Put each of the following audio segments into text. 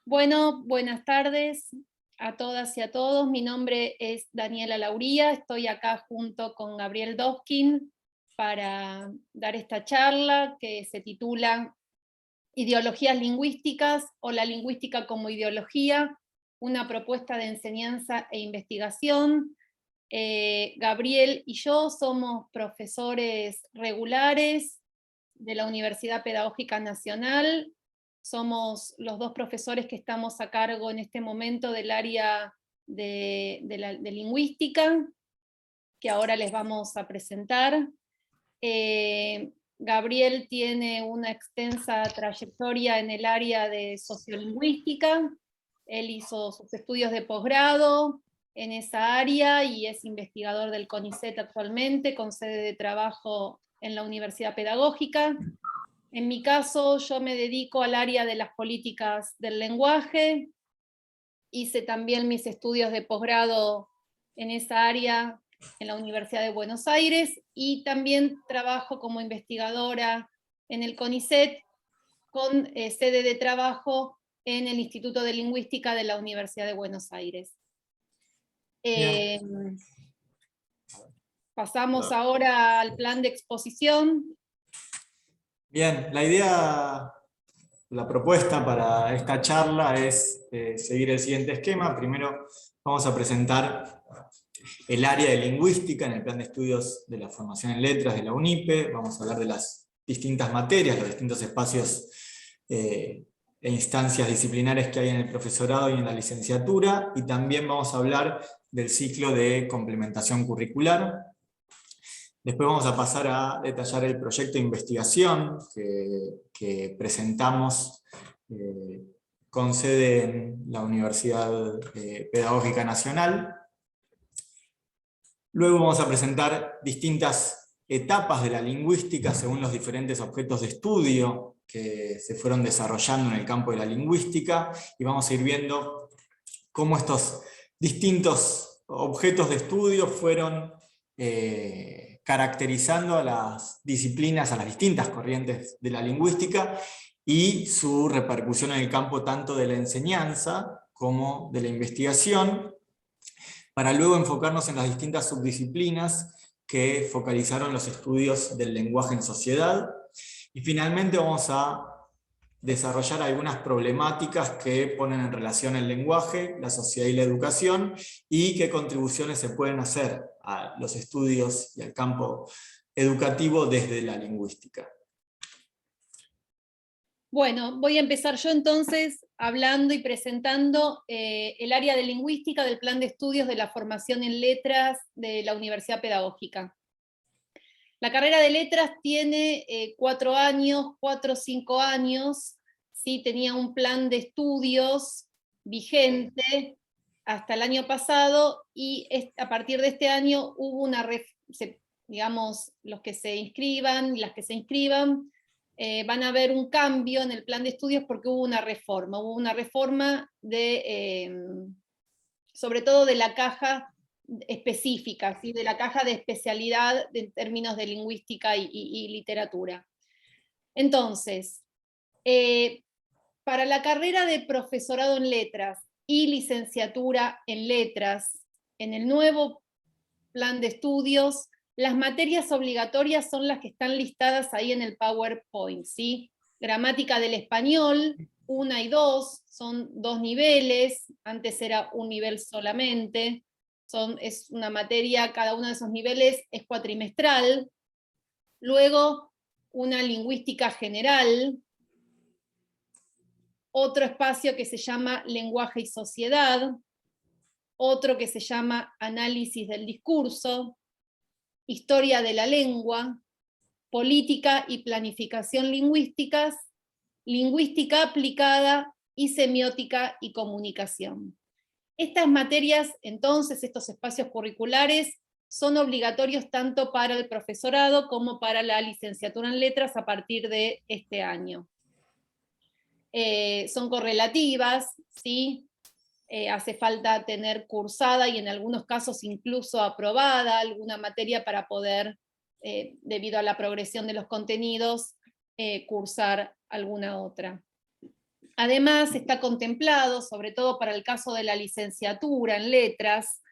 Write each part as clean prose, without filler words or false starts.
Bueno, buenas tardes a todas y a todos. Mi nombre es Daniela Lauría, estoy acá junto con Gabriel Dovkin para dar esta charla que se titula Ideologías lingüísticas o la lingüística como ideología, una propuesta de enseñanza e investigación. Gabriel y yo somos profesores regulares de la Universidad Pedagógica Nacional. Somos los dos profesores que estamos a cargo en este momento del área de lingüística, que ahora les vamos a presentar. Gabriel tiene una extensa trayectoria en el área de sociolingüística. Él hizo sus estudios de posgrado en esa área y es investigador del CONICET actualmente, con sede de trabajo en la Universidad Pedagógica. En mi caso, yo me dedico al área de las políticas del lenguaje. Hice también mis estudios de posgrado en esa área en la Universidad de Buenos Aires y también trabajo como investigadora en el CONICET con sede de trabajo en el Instituto de Lingüística de la Universidad de Buenos Aires. Pasamos ahora al plan de exposición. Bien, la propuesta para esta charla es seguir el siguiente esquema. Primero vamos a presentar el área de lingüística en el plan de estudios de la formación en letras de la UNIPE. Vamos a hablar de las distintas materias, los distintos espacios e instancias disciplinares que hay en el profesorado y en la licenciatura, y también vamos a hablar del ciclo de complementación curricular. Después vamos a pasar a detallar el proyecto de investigación que presentamos con sede en la Universidad Pedagógica Nacional. Luego vamos a presentar distintas etapas de la lingüística según los diferentes objetos de estudio que se fueron desarrollando en el campo de la lingüística, y vamos a ir viendo cómo estos distintos objetos de estudio fueron caracterizando a las disciplinas, a las distintas corrientes de la lingüística, y su repercusión en el campo tanto de la enseñanza como de la investigación, para luego enfocarnos en las distintas subdisciplinas que focalizaron los estudios del lenguaje en sociedad. Y finalmente vamos a desarrollar algunas problemáticas que ponen en relación el lenguaje, la sociedad y la educación, y qué contribuciones se pueden hacer a los estudios y al campo educativo desde la lingüística. Bueno, voy a empezar yo entonces hablando y presentando el área de lingüística del plan de estudios de la formación en letras de la Universidad Pedagógica. La carrera de letras tiene 4 años, 4 o 5 años, ¿sí? Tenía un plan de estudios vigente hasta el año pasado, y a partir de este año hubo una, digamos, los que se inscriban y las que se inscriban, van a ver un cambio en el plan de estudios porque hubo una reforma sobre todo de la caja específica, ¿sí? De la caja de especialidad en términos de lingüística y literatura. Entonces, para la carrera de profesorado en letras y licenciatura en letras, en el nuevo plan de estudios, las materias obligatorias son las que están listadas ahí en el PowerPoint, ¿sí? Gramática del español, 1 y 2, son 2 niveles, antes era un nivel solamente, es una materia, cada uno de esos niveles es cuatrimestral. Luego, una lingüística general, otro espacio que se llama lenguaje y sociedad, otro que se llama análisis del discurso, historia de la lengua, política y planificación lingüísticas, lingüística aplicada y semiótica y comunicación. Estas materias, entonces, estos espacios curriculares, son obligatorios tanto para el profesorado como para la licenciatura en letras a partir de este año. Son correlativas, ¿sí? Hace falta tener cursada y en algunos casos incluso aprobada alguna materia para poder, debido a la progresión de los contenidos, cursar alguna otra. Además, está contemplado, sobre todo para el caso de la licenciatura en letras,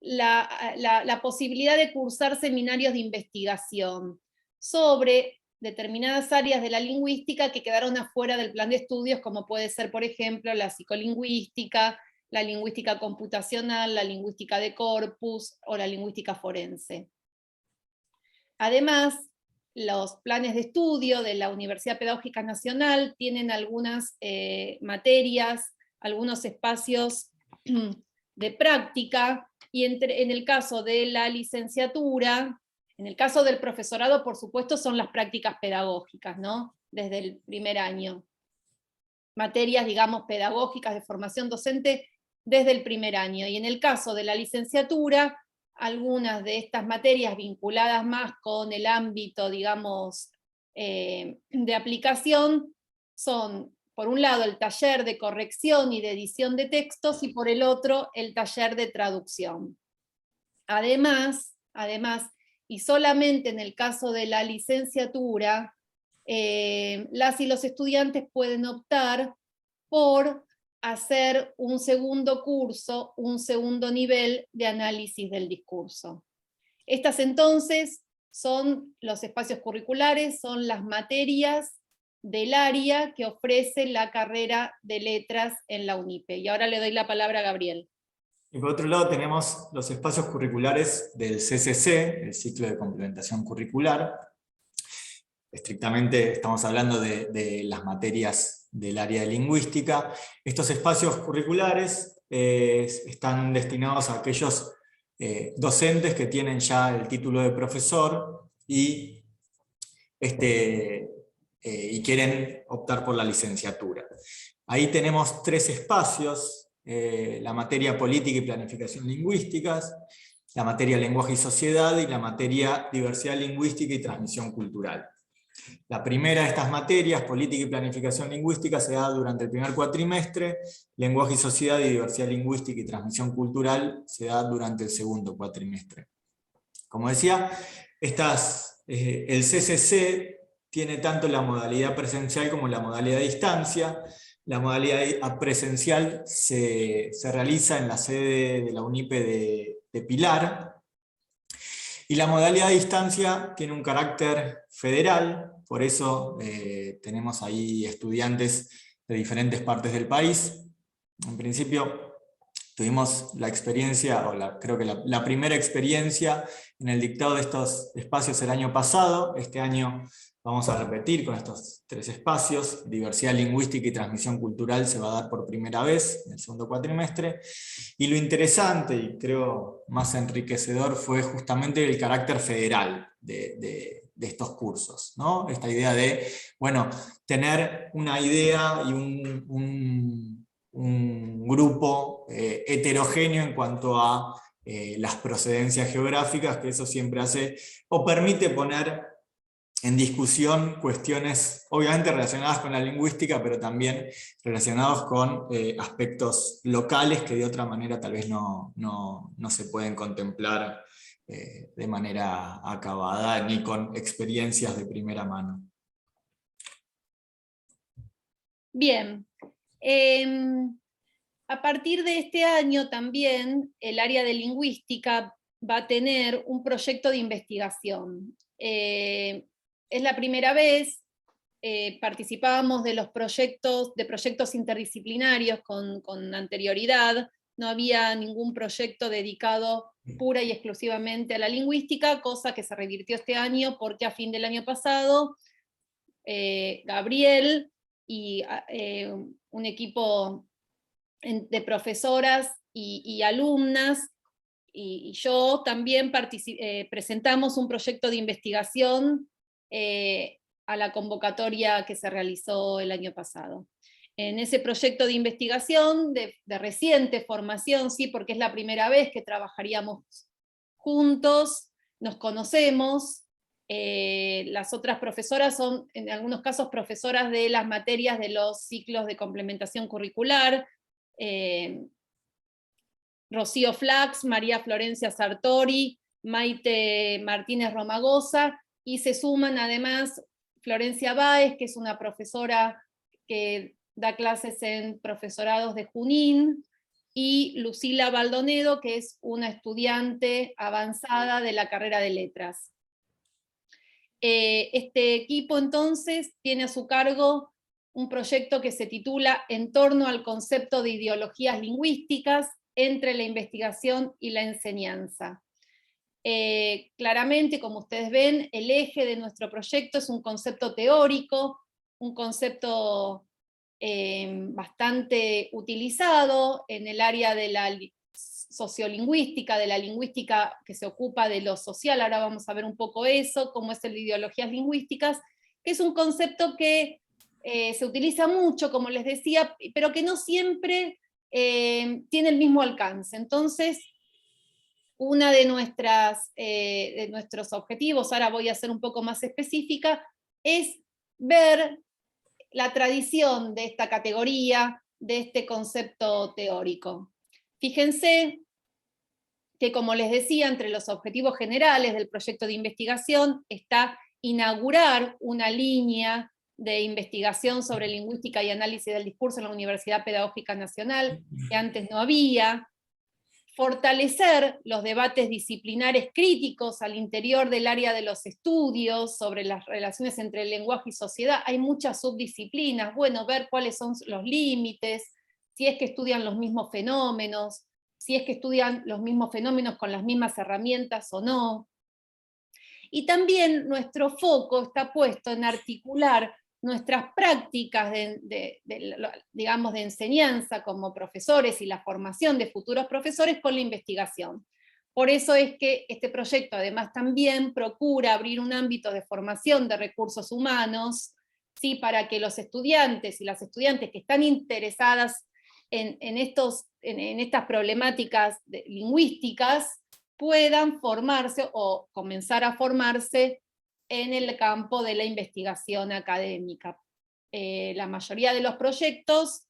la posibilidad de cursar seminarios de investigación sobre determinadas áreas de la lingüística que quedaron afuera del plan de estudios, como puede ser, por ejemplo, la psicolingüística, la lingüística computacional, la lingüística de corpus o la lingüística forense. Además, los planes de estudio de la Universidad Pedagógica Nacional tienen algunas materias, algunos espacios de práctica, y en el caso de la licenciatura, en el caso del profesorado, por supuesto, son las prácticas pedagógicas, ¿no? Desde el primer año. Materias, digamos, pedagógicas de formación docente desde el primer año. Y en el caso de la licenciatura, algunas de estas materias vinculadas más con el ámbito, digamos, de aplicación, son, por un lado, el taller de corrección y de edición de textos, y por el otro, el taller de traducción. Además, y solamente en el caso de la licenciatura, las y los estudiantes pueden optar por hacer un segundo curso, un segundo nivel de análisis del discurso. Estas entonces son los espacios curriculares, son las materias del área que ofrece la carrera de letras en la UNIPE. Y ahora le doy la palabra a Gabriel. Y por otro lado tenemos los espacios curriculares del CCC, el ciclo de complementación curricular. Estrictamente estamos hablando de las materias del área de lingüística. Estos espacios curriculares están destinados a aquellos docentes que tienen ya el título de profesor y quieren optar por la licenciatura. Ahí tenemos 3 espacios: la materia política y planificación lingüísticas, la materia lenguaje y sociedad y la materia diversidad lingüística y transmisión cultural. La primera de estas materias, política y planificación lingüística, se da durante el primer cuatrimestre, lenguaje y sociedad y diversidad lingüística y transmisión cultural se da durante el segundo cuatrimestre. Como decía, el CCC tiene tanto la modalidad presencial como la modalidad a distancia. La modalidad presencial se realiza en la sede de la UNIPE de Pilar, y la modalidad a distancia tiene un carácter federal, por eso tenemos ahí estudiantes de diferentes partes del país. En principio tuvimos la experiencia, creo que la primera experiencia en el dictado de estos espacios el año pasado. Este año vamos a repetir con estos 3 espacios. Diversidad lingüística y transmisión cultural se va a dar por primera vez en el segundo cuatrimestre. Y lo interesante, y creo más enriquecedor, fue justamente el carácter federal de estos cursos, ¿no? Esta idea de, bueno, tener una idea y un grupo heterogéneo en cuanto a las procedencias geográficas, que eso siempre hace, o permite poner en discusión cuestiones obviamente relacionadas con la lingüística, pero también relacionados con aspectos locales que de otra manera tal vez no se pueden contemplar de manera acabada, ni con experiencias de primera mano. Bien. A partir de este año también el área de lingüística va a tener un proyecto de investigación. Es la primera vez, participábamos de proyectos interdisciplinarios con anterioridad, no había ningún proyecto dedicado pura y exclusivamente a la lingüística, cosa que se revirtió este año porque a fin del año pasado Gabriel y un equipo de profesoras y alumnas y yo también presentamos un proyecto de investigación a la convocatoria que se realizó el año pasado. En ese proyecto de investigación, de reciente formación, sí, porque es la primera vez que trabajaríamos juntos, nos conocemos, las otras profesoras son, en algunos casos, profesoras de las materias de los ciclos de complementación curricular, Rocío Flax, María Florencia Sartori, Maite Martínez Romagosa, y se suman además Florencia Báez, que es una profesora que da clases en profesorados de Junín, y Lucila Baldonedo, que es una estudiante avanzada de la carrera de Letras. Este equipo entonces tiene a su cargo un proyecto que se titula En torno al concepto de ideologías lingüísticas entre la investigación y la enseñanza. Claramente, como ustedes ven, el eje de nuestro proyecto es un concepto teórico, un concepto bastante utilizado en el área de la sociolingüística, de la lingüística que se ocupa de lo social. Ahora vamos a ver un poco eso, cómo es el de ideologías lingüísticas, que es un concepto que se utiliza mucho, como les decía, pero que no siempre tiene el mismo alcance. Entonces, una de nuestros objetivos, ahora voy a ser un poco más específica, es ver la tradición de esta categoría, de este concepto teórico. Fíjense que, como les decía, entre los objetivos generales del proyecto de investigación está inaugurar una línea de investigación sobre lingüística y análisis del discurso en la Universidad Pedagógica Nacional, que antes no había, fortalecer los debates disciplinares críticos al interior del área de los estudios sobre las relaciones entre el lenguaje y sociedad. Hay muchas subdisciplinas, bueno, ver cuáles son los límites, si es que estudian los mismos fenómenos, si es que estudian los mismos fenómenos con las mismas herramientas o no. Y también nuestro foco está puesto en articular nuestras prácticas digamos, de enseñanza como profesores y la formación de futuros profesores con la investigación. Por eso es que este proyecto además también procura abrir un ámbito de formación de recursos humanos, ¿sí? Para que los estudiantes y las estudiantes que están interesadas en estas problemáticas lingüísticas puedan formarse o comenzar a formarse en el campo de la investigación académica. La mayoría de los proyectos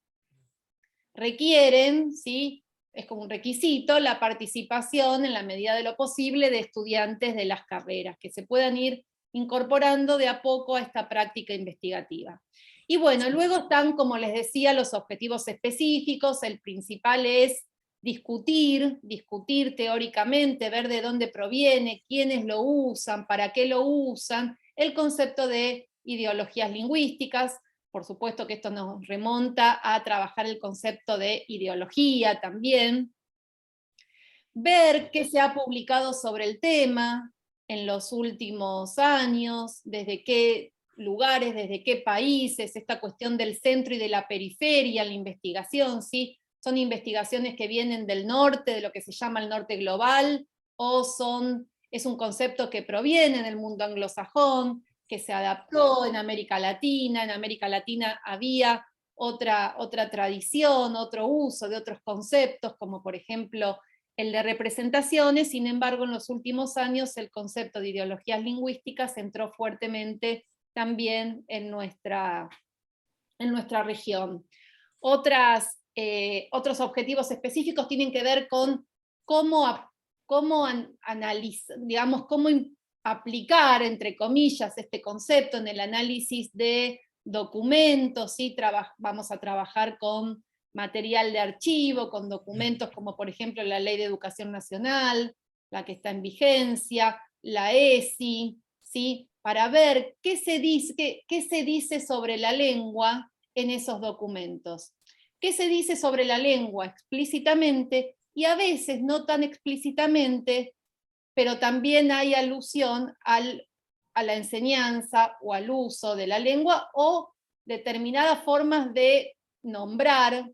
requieren, ¿sí? Es como un requisito, la participación en la medida de lo posible de estudiantes de las carreras, que se puedan ir incorporando de a poco a esta práctica investigativa. Y bueno, luego están, como les decía, los objetivos específicos. El principal es discutir teóricamente, ver de dónde proviene, quiénes lo usan, para qué lo usan, el concepto de ideologías lingüísticas. Por supuesto que esto nos remonta a trabajar el concepto de ideología también. Ver qué se ha publicado sobre el tema en los últimos años, desde qué lugares, desde qué países, esta cuestión del centro y de la periferia, la investigación, ¿sí? Son investigaciones que vienen del norte, de lo que se llama el norte global, o es un concepto que proviene del mundo anglosajón, que se adaptó en América Latina. En América Latina había otra tradición, otro uso de otros conceptos, como por ejemplo el de representaciones. Sin embargo, en los últimos años el concepto de ideologías lingüísticas entró fuertemente también en nuestra región. Otros objetivos específicos tienen que ver con cómo analizar, digamos, cómo aplicar, entre comillas, este concepto en el análisis de documentos, ¿sí? Vamos a trabajar con material de archivo, con documentos como por ejemplo la Ley de Educación Nacional, la que está en vigencia, la ESI, ¿sí? Para ver qué se dice sobre la lengua en esos documentos. ¿Qué se dice sobre la lengua explícitamente? Y a veces no tan explícitamente, pero también hay alusión a la enseñanza o al uso de la lengua, o determinadas formas de nombrar,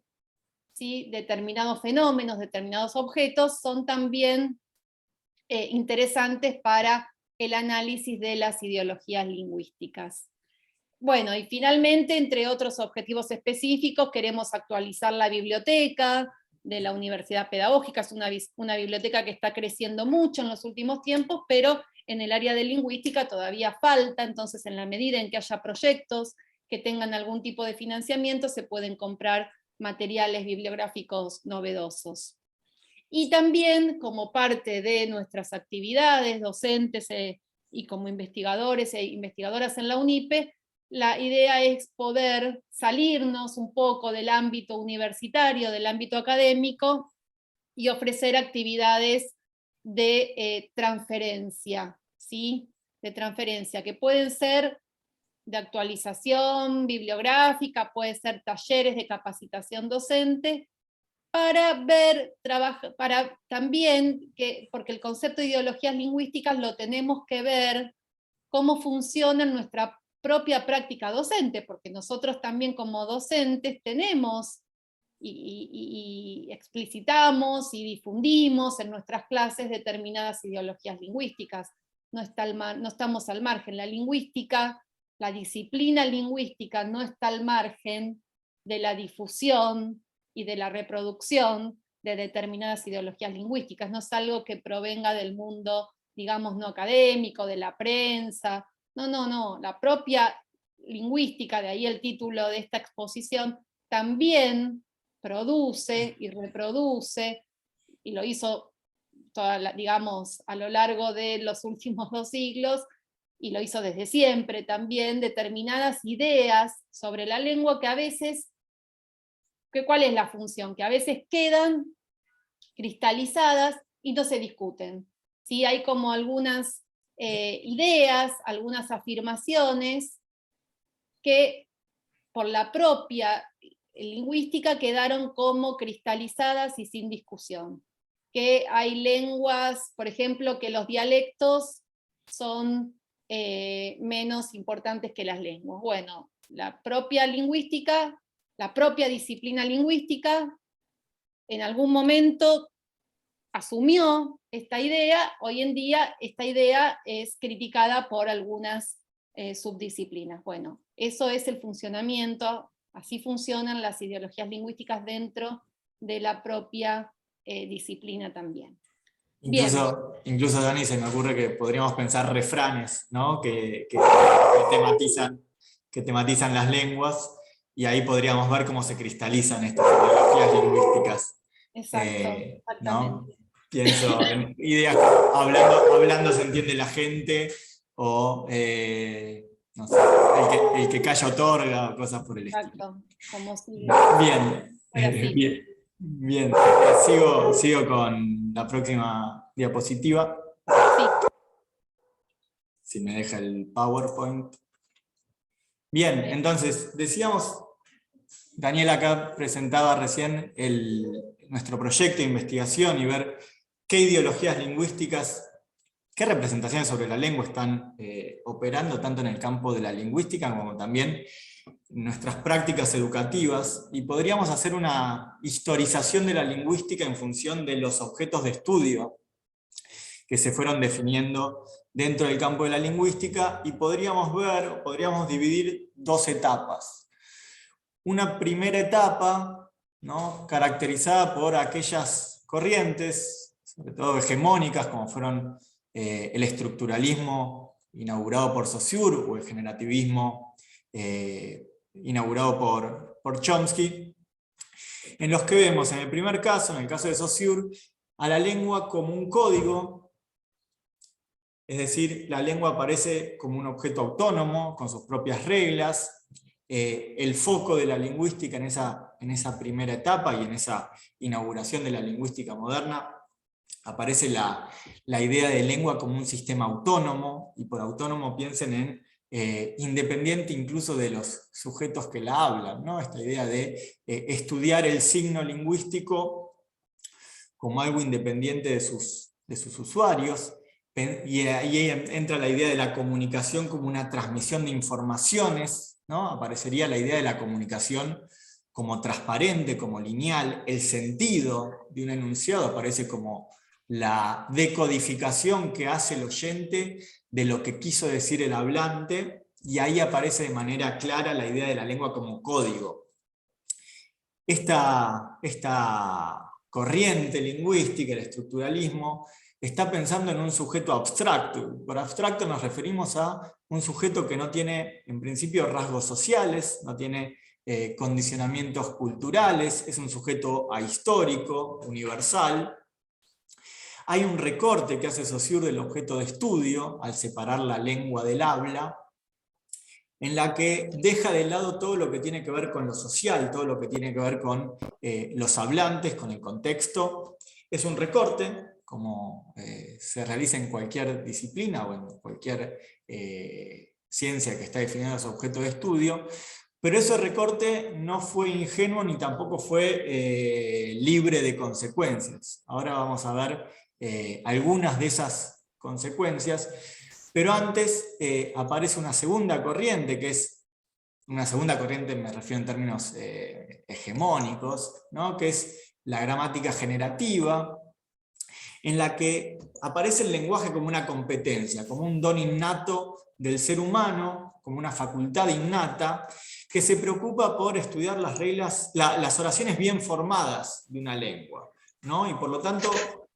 ¿sí? Determinados fenómenos, determinados objetos, son también interesantes para el análisis de las ideologías lingüísticas. Bueno, y finalmente, entre otros objetivos específicos, queremos actualizar la biblioteca de la Universidad Pedagógica. Es una biblioteca que está creciendo mucho en los últimos tiempos, pero en el área de lingüística todavía falta. Entonces, en la medida en que haya proyectos que tengan algún tipo de financiamiento, se pueden comprar materiales bibliográficos novedosos. Y también, como parte de nuestras actividades docentes y como investigadores e investigadoras en la UNIPE, la idea es poder salirnos un poco del ámbito universitario, del ámbito académico, y ofrecer actividades de transferencia, ¿sí? De transferencia, que pueden ser de actualización bibliográfica, puede ser talleres de capacitación docente, para ver, para también, porque el concepto de ideologías lingüísticas lo tenemos que ver cómo funciona en nuestra propia práctica docente, porque nosotros también como docentes tenemos y explicitamos y difundimos en nuestras clases determinadas ideologías lingüísticas. No estamos al margen. La lingüística, la disciplina lingüística no está al margen de la difusión y de la reproducción de determinadas ideologías lingüísticas. No es algo que provenga del mundo, digamos, no académico, de la prensa. No. La propia lingüística, de ahí el título de esta exposición, también produce y reproduce, y lo hizo digamos, a lo largo de los últimos 2 siglos, y lo hizo desde siempre también, determinadas ideas sobre la lengua que a veces, ¿cuál es la función? Que a veces quedan cristalizadas y no se discuten. ¿Sí? Hay como algunas ideas, algunas afirmaciones que por la propia lingüística quedaron como cristalizadas y sin discusión. Que hay lenguas, por ejemplo, que los dialectos son menos importantes que las lenguas. Bueno, la propia lingüística, la propia disciplina lingüística, en algún momento asumió esta idea. Hoy en día esta idea es criticada por algunas subdisciplinas. Bueno, eso es el funcionamiento, así funcionan las ideologías lingüísticas dentro de la propia disciplina también. Incluso, Dani, se me ocurre que podríamos pensar refranes, ¿no? que tematizan las lenguas, y ahí podríamos ver cómo se cristalizan estas ideologías lingüísticas. Exacto, exactamente. ¿No? Pienso en ideas, hablando se entiende la gente, o no sé, el que calla otorga, o cosas por el Exacto, como si... Bien. Sigo con la próxima diapositiva. Sí. Si me deja el PowerPoint. Bien, entonces, decíamos, Daniel acá presentaba recién nuestro proyecto de investigación y ver qué ideologías lingüísticas, qué representaciones sobre la lengua están operando tanto en el campo de la lingüística como también en nuestras prácticas educativas, y podríamos hacer una historización de la lingüística en función de los objetos de estudio que se fueron definiendo dentro del campo de la lingüística, y podríamos dividir 2 etapas. Una primera etapa, ¿no?, caracterizada por aquellas corrientes, sobre todo hegemónicas, como fueron el estructuralismo inaugurado por Saussure, o el generativismo inaugurado por Chomsky, en los que vemos en el primer caso, en el caso de Saussure, a la lengua como un código, es decir, la lengua aparece como un objeto autónomo, con sus propias reglas. El foco de la lingüística en esa primera etapa y en esa inauguración de la lingüística moderna, aparece la idea de lengua como un sistema autónomo, y por autónomo piensen en independiente incluso de los sujetos que la hablan, ¿no? Esta idea de estudiar el signo lingüístico como algo independiente de sus usuarios, y ahí entra la idea de la comunicación como una transmisión de informaciones, ¿no? Aparecería la idea de la comunicación como transparente, como lineal. El sentido de un enunciado aparece como la decodificación que hace el oyente de lo que quiso decir el hablante, y ahí aparece de manera clara la idea de la lengua como código. Esta corriente lingüística, el estructuralismo, está pensando en un sujeto abstracto. Por abstracto nos referimos a un sujeto que no tiene, en principio, rasgos sociales, no tiene condicionamientos culturales, es un sujeto ahistórico, universal. Hay un recorte que hace Saussure del objeto de estudio, al separar la lengua del habla, en la que deja de lado todo lo que tiene que ver con lo social, todo lo que tiene que ver con los hablantes, con el contexto. Es un recorte, como se realiza en cualquier disciplina o en cualquier ciencia que está definiendo su objeto de estudio, pero ese recorte no fue ingenuo ni tampoco fue libre de consecuencias. Ahora vamos a ver algunas de esas consecuencias. Pero antes aparece una segunda corriente, que es una segunda corriente, me refiero en términos hegemónicos, ¿no? Que es la gramática generativa, en la que aparece el lenguaje como una competencia, como un don innato del ser humano, como una facultad innata, que se preocupa por estudiar las reglas, las oraciones bien formadas de una lengua, ¿no? Y por lo tanto,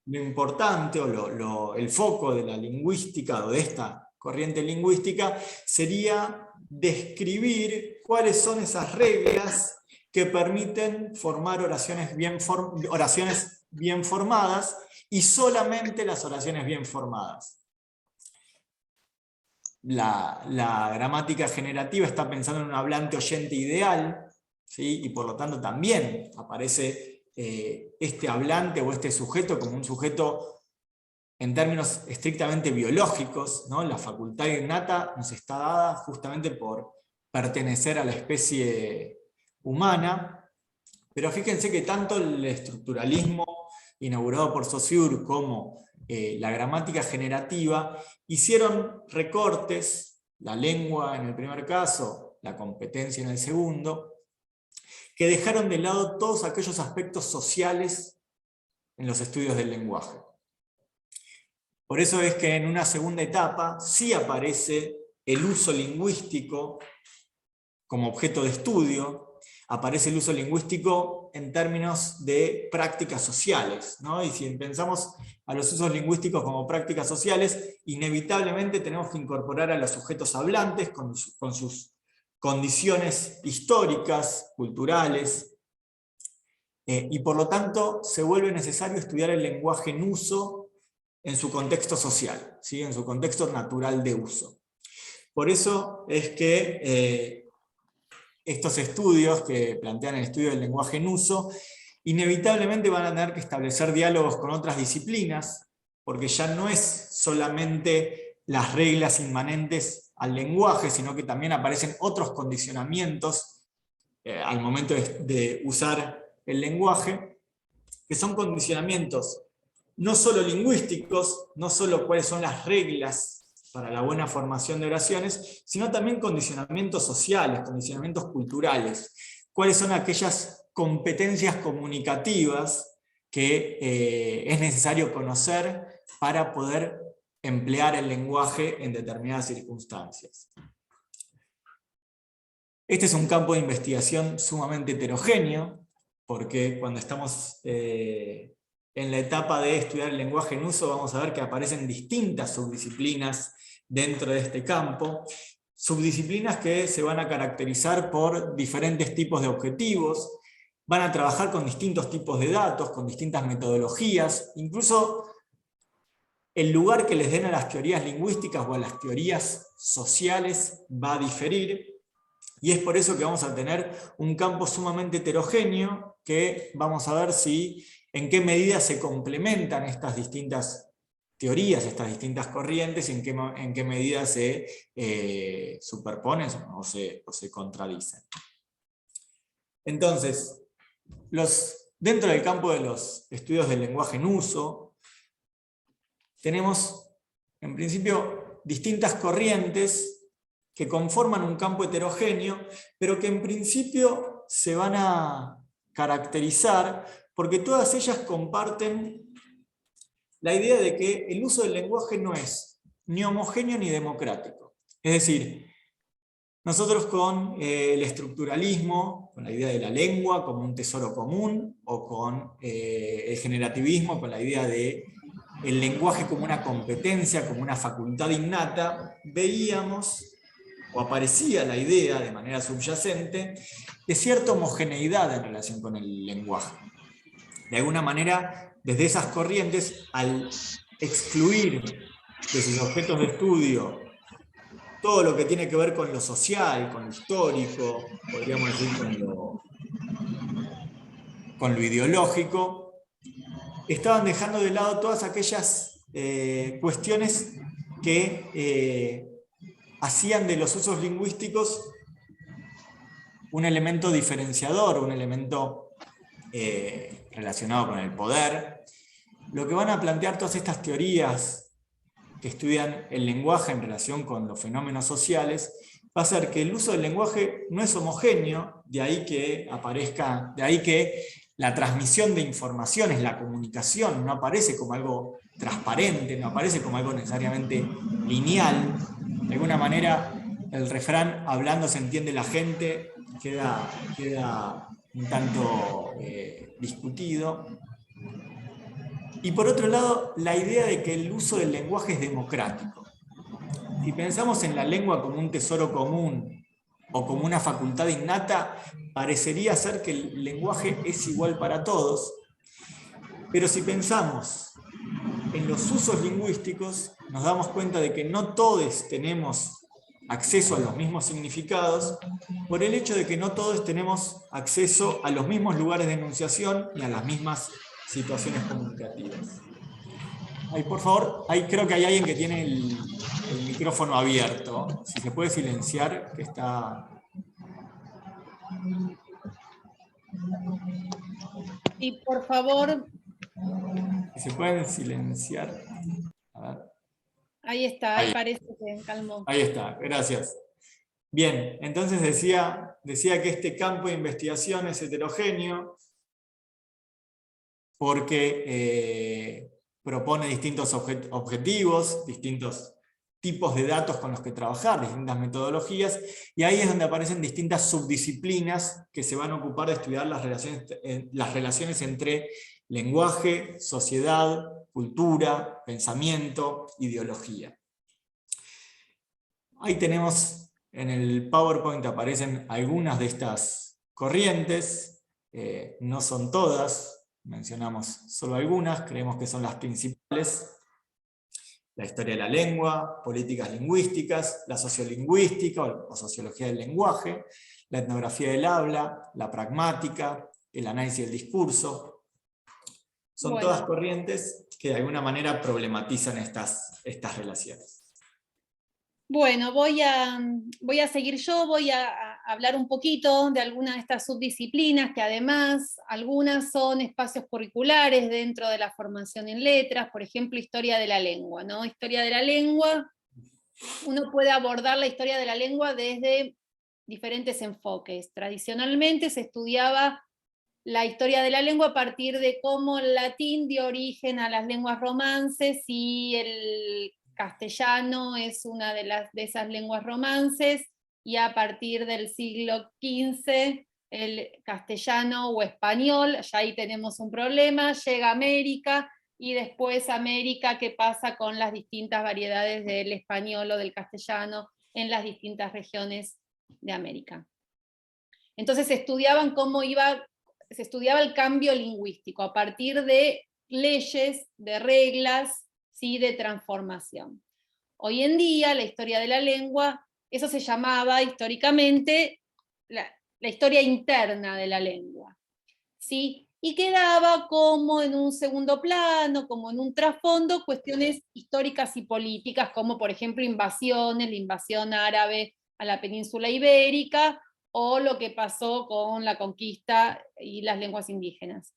lo importante o el foco de la lingüística o de esta corriente lingüística sería describir cuáles son esas reglas que permiten formar oraciones bien formadas y solamente las oraciones bien formadas. La gramática generativa está pensando en un hablante oyente ideal, ¿sí? Y por lo tanto también aparece este hablante o este sujeto como un sujeto en términos estrictamente biológicos, ¿no? La facultad innata nos está dada justamente por pertenecer a la especie humana, pero fíjense que tanto el estructuralismo inaugurado por Saussure como la gramática generativa hicieron recortes, la lengua en el primer caso, la competencia en el segundo, que dejaron de lado todos aquellos aspectos sociales en los estudios del lenguaje. Por eso es que en una segunda etapa sí aparece el uso lingüístico como objeto de estudio, aparece el uso lingüístico en términos de prácticas sociales, ¿no? Y si pensamos a los usos lingüísticos como prácticas sociales, inevitablemente tenemos que incorporar a los sujetos hablantes con sus condiciones históricas, culturales, y por lo tanto se vuelve necesario estudiar el lenguaje en uso en su contexto social, ¿sí? En su contexto natural de uso. Por eso es que estos estudios que plantean el estudio del lenguaje en uso, inevitablemente van a tener que establecer diálogos con otras disciplinas, porque ya no es solamente las reglas inmanentes al lenguaje, sino que también aparecen otros condicionamientos al momento de usar el lenguaje, que son condicionamientos no solo lingüísticos, no solo cuáles son las reglas para la buena formación de oraciones, sino también condicionamientos sociales, condicionamientos culturales. ¿Cuáles son aquellas competencias comunicativas que es necesario conocer para poder emplear el lenguaje en determinadas circunstancias? Este es un campo de investigación sumamente heterogéneo, porque cuando estamos en la etapa de estudiar el lenguaje en uso, vamos a ver que aparecen distintas subdisciplinas dentro de este campo, subdisciplinas que se van a caracterizar por diferentes tipos de objetivos, van a trabajar con distintos tipos de datos, con distintas metodologías, incluso el lugar que les den a las teorías lingüísticas o a las teorías sociales va a diferir, y es por eso que vamos a tener un campo sumamente heterogéneo, que vamos a ver en qué medida se complementan estas distintas teorías, estas distintas corrientes, y en qué medida se superponen o se contradicen. Entonces, dentro del campo de los estudios del lenguaje en uso, tenemos en principio distintas corrientes que conforman un campo heterogéneo, pero que en principio se van a caracterizar porque todas ellas comparten la idea de que el uso del lenguaje no es ni homogéneo ni democrático. Es decir, nosotros con el estructuralismo, con la idea de la lengua como un tesoro común, o con el generativismo, con la idea de el lenguaje como una competencia, como una facultad innata, veíamos, o aparecía la idea de manera subyacente, de cierta homogeneidad en relación con el lenguaje. de alguna manera, desde esas corrientes, al excluir de sus objetos de estudio todo lo que tiene que ver con lo social, con lo histórico, podríamos decir con lo ideológico, estaban dejando de lado todas aquellas cuestiones que hacían de los usos lingüísticos un elemento diferenciador, un elemento relacionado con el poder. Lo que van a plantear todas estas teorías que estudian el lenguaje en relación con los fenómenos sociales, va a ser que el uso del lenguaje no es homogéneo, de ahí que la transmisión de informaciones, la comunicación, no aparece como algo transparente, no aparece como algo necesariamente lineal. De alguna manera, el refrán "hablando se entiende la gente" queda un tanto discutido. Y por otro lado, la idea de que el uso del lenguaje es democrático. Si pensamos en la lengua como un tesoro común o como una facultad innata, parecería ser que el lenguaje es igual para todos. Pero si pensamos en los usos lingüísticos, nos damos cuenta de que no todos tenemos acceso a los mismos significados, por el hecho de que no todos tenemos acceso a los mismos lugares de enunciación y a las mismas situaciones comunicativas. Ay, por favor, creo que hay alguien que tiene el micrófono abierto. Si se puede silenciar, que está... Y por favor, Si se pueden silenciar. A ver. ahí está, ahí Ahí, parece que calmó. ahí está, gracias. Bien, entonces decía que este campo de investigación es heterogéneo porque propone distintos objetivos, distintos tipos de datos con los que trabajar, distintas metodologías, y ahí es donde aparecen distintas subdisciplinas que se van a ocupar de estudiar las relaciones entre lenguaje, sociedad, cultura, pensamiento, ideología. Ahí tenemos, en el PowerPoint aparecen algunas de estas corrientes, no son todas, mencionamos solo algunas, creemos que son las principales: la historia de la lengua, políticas lingüísticas, la sociolingüística o sociología del lenguaje, la etnografía del habla, la pragmática, el análisis del discurso. Son todas corrientes que de alguna manera problematizan estas relaciones. Bueno, voy a seguir yo, voy a hablar un poquito de algunas de estas subdisciplinas, que además algunas son espacios curriculares dentro de la formación en letras, por ejemplo, historia de la lengua, ¿no? Historia de la lengua, uno puede abordar la historia de la lengua desde diferentes enfoques. Tradicionalmente se estudiaba la historia de la lengua a partir de cómo el latín dio origen a las lenguas romances y el castellano es una de esas lenguas romances, y a partir del siglo XV el castellano o español, ya ahí tenemos un problema, llega a América, y después América, ¿qué pasa con las distintas variedades del español o del castellano en las distintas regiones de América? Entonces se estudiaba el cambio lingüístico a partir de leyes, de reglas, ¿sí?, de transformación. Hoy en día, la historia de la lengua, eso se llamaba históricamente la historia interna de la lengua, ¿sí? Y quedaba como en un segundo plano, como en un trasfondo, cuestiones históricas y políticas, como por ejemplo invasiones, la invasión árabe a la península ibérica, o lo que pasó con la conquista y las lenguas indígenas.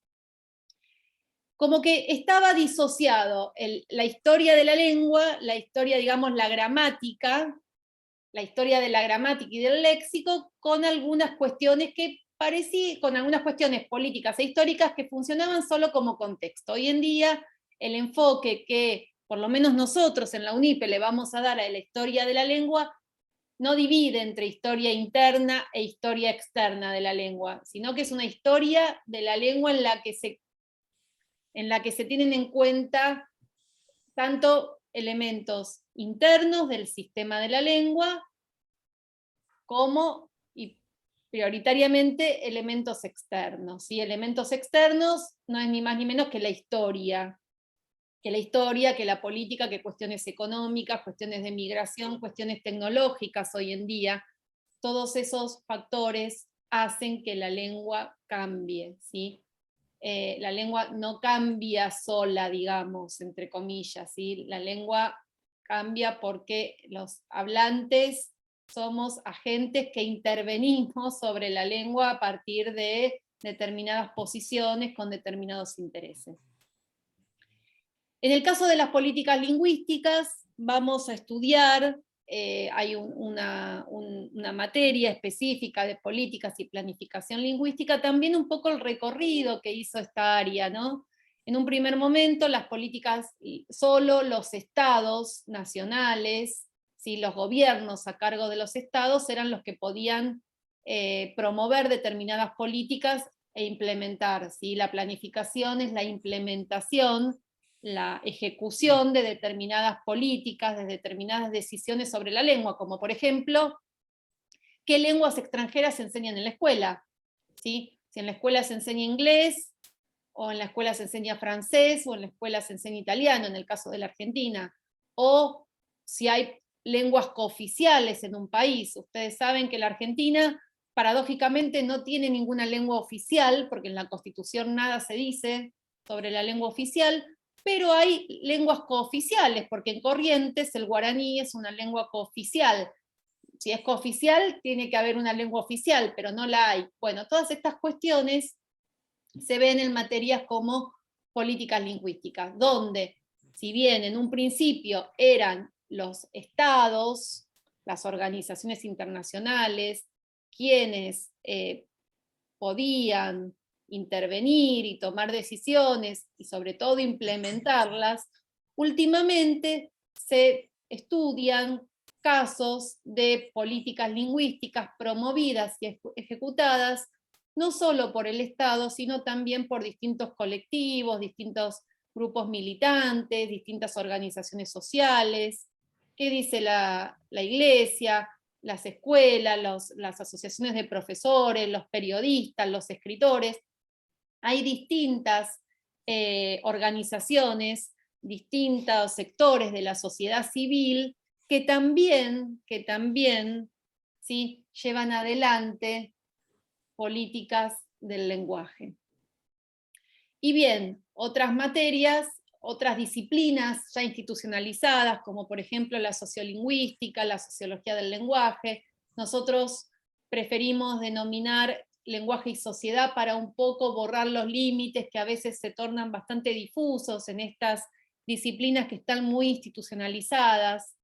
Como que estaba disociado la historia de la lengua, la historia, digamos, la gramática, la historia de la gramática y del léxico, con algunas cuestiones con algunas cuestiones políticas e históricas que funcionaban solo como contexto. Hoy en día, el enfoque que, por lo menos nosotros en la UNIPE le vamos a dar a la historia de la lengua, no divide entre historia interna e historia externa de la lengua, sino que es una historia de la lengua en la que se tienen en cuenta tanto elementos internos del sistema de la lengua, como, y prioritariamente elementos externos, ¿sí? Elementos externos no es ni más ni menos que la historia, que la política, que cuestiones económicas, cuestiones de migración, cuestiones tecnológicas hoy en día. Todos esos factores hacen que la lengua cambie, ¿sí? La lengua no cambia sola, digamos, entre comillas, ¿sí? La lengua cambia porque los hablantes somos agentes que intervenimos sobre la lengua a partir de determinadas posiciones con determinados intereses. En el caso de las políticas lingüísticas, vamos a estudiar, hay una materia específica de políticas y planificación lingüística, también un poco el recorrido que hizo esta área, ¿no? En un primer momento, las políticas, solo los estados nacionales, ¿sí? Los gobiernos a cargo de los estados eran los que podían promover determinadas políticas e implementar, ¿sí? La planificación es la implementación, la ejecución de determinadas políticas, de determinadas decisiones sobre la lengua, como por ejemplo, ¿qué lenguas extranjeras se enseñan en la escuela? ¿Sí? Si en la escuela se enseña inglés, o en la escuela se enseña francés, o en la escuela se enseña italiano, en el caso de la Argentina, o si hay lenguas cooficiales en un país. Ustedes saben que la Argentina, paradójicamente, no tiene ninguna lengua oficial, porque en la Constitución nada se dice sobre la lengua oficial, pero hay lenguas cooficiales, porque en Corrientes el guaraní es una lengua cooficial. Si es cooficial, tiene que haber una lengua oficial, pero no la hay. Bueno, todas estas cuestiones se ven en materias como políticas lingüísticas, donde, si bien en un principio eran los estados, las organizaciones internacionales, quienes podían intervenir y tomar decisiones, y sobre todo implementarlas, últimamente se estudian casos de políticas lingüísticas promovidas y ejecutadas no solo por el Estado, sino también por distintos colectivos, distintos grupos militantes, distintas organizaciones sociales. ¿Qué dice la Iglesia, las escuelas, las asociaciones de profesores, los periodistas, los escritores? Hay distintas organizaciones, distintos sectores de la sociedad civil que también ¿sí? llevan adelante políticas del lenguaje. Y bien, otras materias, otras disciplinas ya institucionalizadas, como por ejemplo la sociolingüística, la sociología del lenguaje. Nosotros preferimos denominar lenguaje y sociedad para un poco borrar los límites que a veces se tornan bastante difusos en estas disciplinas que están muy institucionalizadas.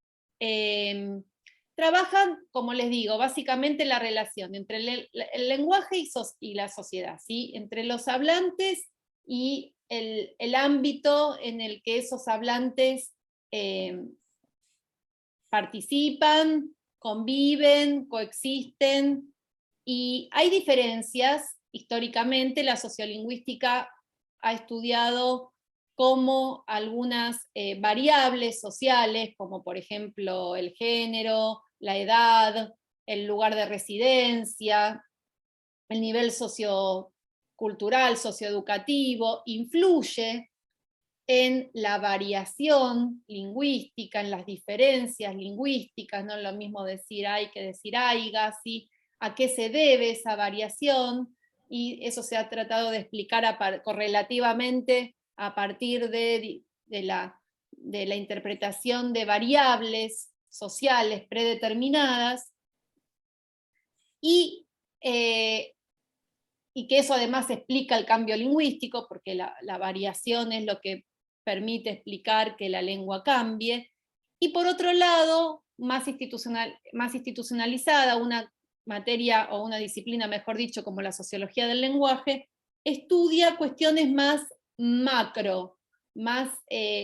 Trabajan, como les digo, básicamente la relación entre el lenguaje y la sociedad, ¿sí? Entre los hablantes y el ámbito en el que esos hablantes participan, conviven, coexisten, y hay diferencias. Históricamente la sociolingüística ha estudiado cómo algunas variables sociales, como por ejemplo el género, la edad, el lugar de residencia, el nivel sociocultural, socioeducativo, influye en la variación lingüística, en las diferencias lingüísticas. No es lo mismo decir ay que decir aiga, ¿sí? ¿A qué se debe esa variación? Y eso se ha tratado de explicar correlativamente a partir de la interpretación de variables sociales predeterminadas, y que eso además explica el cambio lingüístico, porque la variación es lo que permite explicar que la lengua cambie. Y por otro lado, más institucionalizada, una materia o una disciplina, mejor dicho, como la sociología del lenguaje, estudia cuestiones más macro, más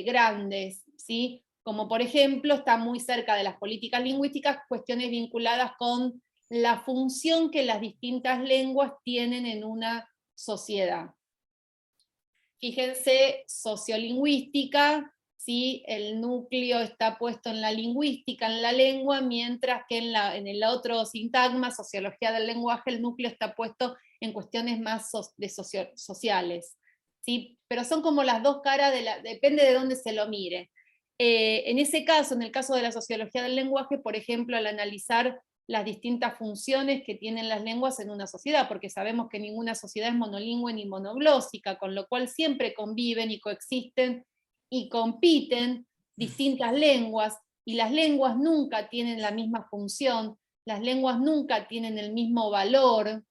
grandes, ¿sí? Como por ejemplo, está muy cerca de las políticas lingüísticas, cuestiones vinculadas con la función que las distintas lenguas tienen en una sociedad. Fíjense, sociolingüística ¿sí? El núcleo está puesto en la lingüística, en la lengua, mientras que en el otro sintagma, sociología del lenguaje, el núcleo está puesto en cuestiones más sociales. ¿Sí? Pero son como las dos caras, depende de dónde se lo mire. En ese caso, en el caso de la sociología del lenguaje, por ejemplo, al analizar las distintas funciones que tienen las lenguas en una sociedad, porque sabemos que ninguna sociedad es monolingüe ni monoglósica, con lo cual siempre conviven y coexisten y compiten distintas lenguas, y las lenguas nunca tienen la misma función, las lenguas nunca tienen el mismo valor,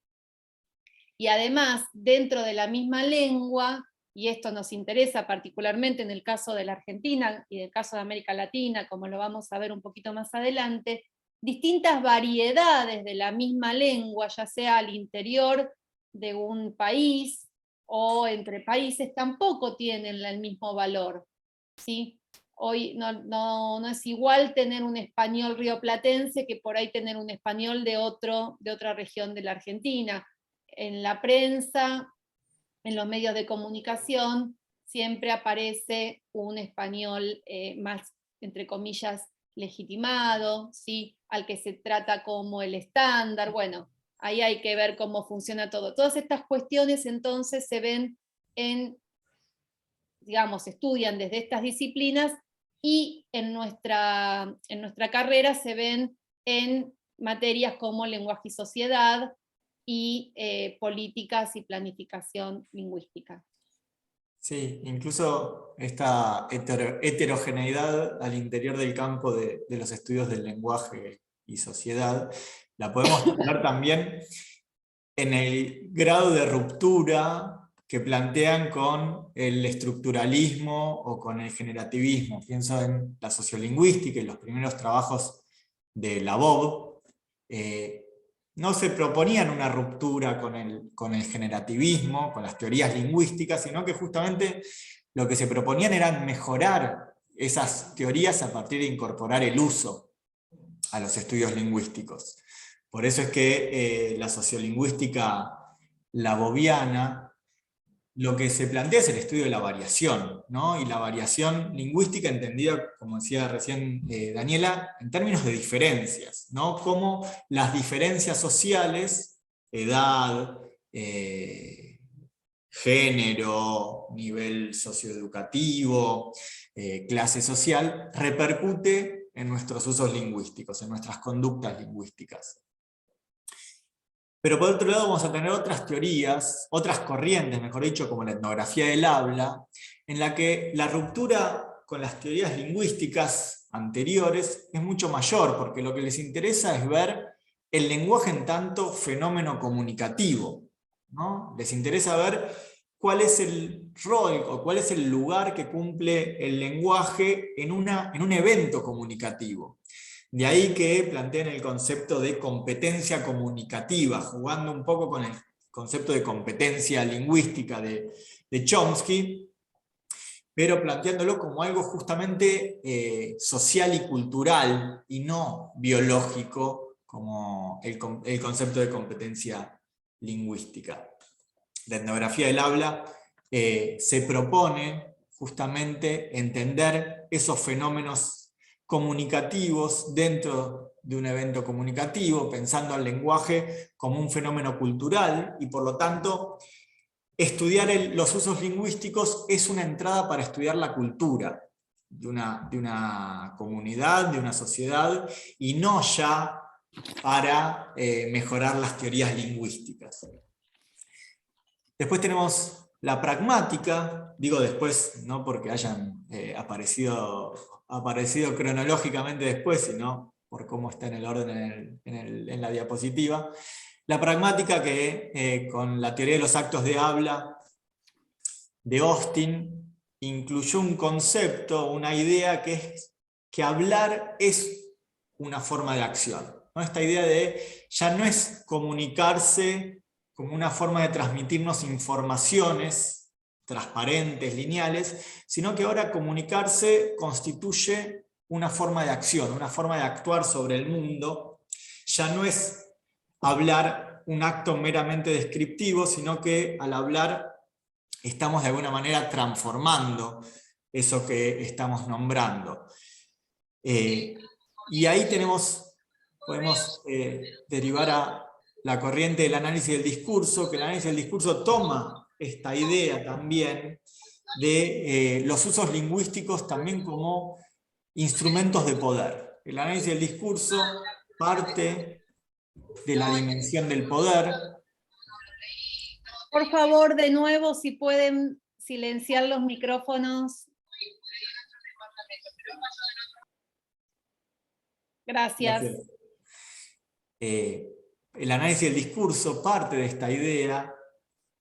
y además, dentro de la misma lengua, y esto nos interesa particularmente en el caso de la Argentina y del caso de América Latina, como lo vamos a ver un poquito más adelante, distintas variedades de la misma lengua, ya sea al interior de un país o entre países, tampoco tienen el mismo valor, ¿sí? Hoy no es igual tener un español rioplatense que por ahí tener un español de otra región de la Argentina. En la prensa, en los medios de comunicación, siempre aparece un español más, entre comillas, legitimado, ¿sí? Al que se trata como el estándar. Bueno, ahí hay que ver cómo funciona todo. Todas estas cuestiones entonces se ven digamos, estudian desde estas disciplinas, y en nuestra carrera se ven en materias como lenguaje y sociedad, y políticas y planificación lingüística. Sí, incluso esta heterogeneidad al interior del campo de los estudios del lenguaje y sociedad, la podemos ver también en el grado de ruptura que plantean con el estructuralismo o con el generativismo. Pienso en la sociolingüística y los primeros trabajos de Labov. No se proponían una ruptura con el generativismo, con las teorías lingüísticas, sino que justamente lo que se proponían era mejorar esas teorías a partir de incorporar el uso a los estudios lingüísticos. Por eso es que la sociolingüística laboviana lo que se plantea es el estudio de la variación, ¿no? Y la variación lingüística entendida, como decía recién Daniela, en términos de diferencias, ¿no? Cómo las diferencias sociales, edad, género, nivel socioeducativo, clase social, repercute en nuestros usos lingüísticos, en nuestras conductas lingüísticas. Pero por otro lado vamos a tener otras teorías, otras corrientes, mejor dicho, como la etnografía del habla, en la que la ruptura con las teorías lingüísticas anteriores es mucho mayor, porque lo que les interesa es ver el lenguaje en tanto fenómeno comunicativo, ¿no? Les interesa ver cuál es el rol o cuál es el lugar que cumple el lenguaje en un evento comunicativo. De ahí que planteen el concepto de competencia comunicativa, jugando un poco con el concepto de competencia lingüística de Chomsky, pero planteándolo como algo justamente social y cultural, y no biológico, como el concepto de competencia lingüística. La etnografía del habla se propone justamente entender esos fenómenos comunicativos dentro de un evento comunicativo, pensando al lenguaje como un fenómeno cultural, y por lo tanto estudiar los usos lingüísticos es una entrada para estudiar la cultura de una comunidad, de una sociedad, y no ya para mejorar las teorías lingüísticas. Después tenemos la pragmática, digo después, no porque hayan aparecido cronológicamente después, sino por cómo está en el orden en la diapositiva. La pragmática que con la teoría de los actos de habla de Austin incluyó un concepto, una idea que es que hablar es una forma de acción, ¿no? Esta idea de ya no es comunicarse como una forma de transmitirnos informaciones transparentes, lineales, sino que ahora comunicarse constituye una forma de acción, una forma de actuar sobre el mundo. Ya no es hablar un acto meramente descriptivo, sino que al hablar estamos de alguna manera transformando eso que estamos nombrando. Y ahí podemos derivar a la corriente del análisis del discurso, que el análisis del discurso toma esta idea también de los usos lingüísticos también como instrumentos de poder. El análisis del discurso parte de la dimensión del poder. Por favor, de nuevo, si pueden silenciar los micrófonos. Gracias. Gracias. El análisis del discurso parte de esta idea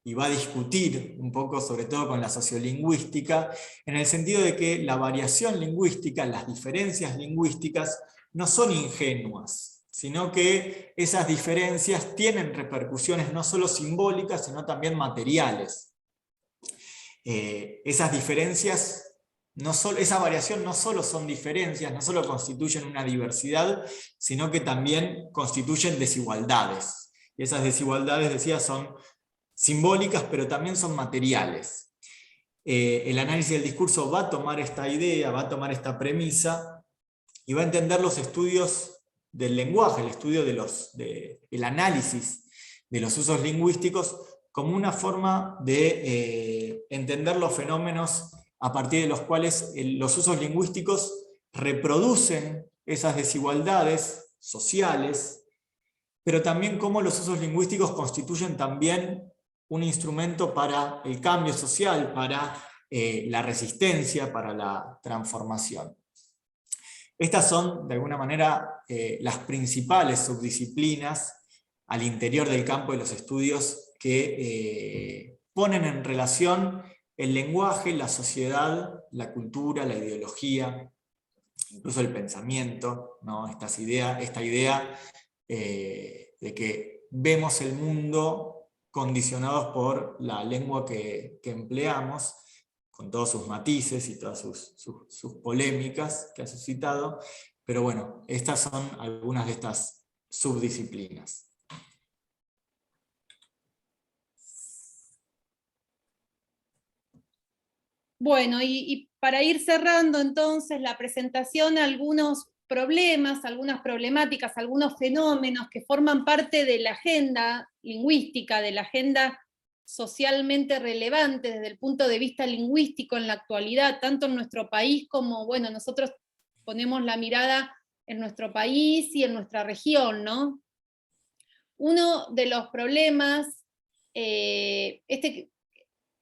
y va a discutir un poco, sobre todo con la sociolingüística, en el sentido de que la variación lingüística, las diferencias lingüísticas, no son ingenuas, sino que esas diferencias tienen repercusiones no solo simbólicas, sino también materiales. Esas diferencias, esa variación no solo son diferencias, no solo constituyen una diversidad, sino que también constituyen desigualdades. Y esas desigualdades, decía, son simbólicas, pero también son materiales. El análisis del discurso va a tomar esta idea, va a tomar esta premisa, y va a entender los estudios del lenguaje, el estudio el análisis de los usos lingüísticos, como una forma de entender los fenómenos a partir de los cuales los usos lingüísticos reproducen esas desigualdades sociales, pero también cómo los usos lingüísticos constituyen también un instrumento para el cambio social, para la resistencia, para la transformación. Estas son, de alguna manera, las principales subdisciplinas al interior del campo de los estudios que ponen en relación el lenguaje, la sociedad, la cultura, la ideología, incluso el pensamiento, ¿no? Esta idea de que vemos el mundo condicionados por la lengua que empleamos, con todos sus matices y todas sus polémicas que ha suscitado, pero bueno, estas son algunas de estas subdisciplinas. Bueno, y para ir cerrando entonces la presentación, algunos problemas, algunas problemáticas, algunos fenómenos que forman parte de la agenda lingüística, de la agenda socialmente relevante desde el punto de vista lingüístico en la actualidad, tanto en nuestro país como, bueno, nosotros ponemos la mirada en nuestro país y en nuestra región, ¿no? Uno de los problemas,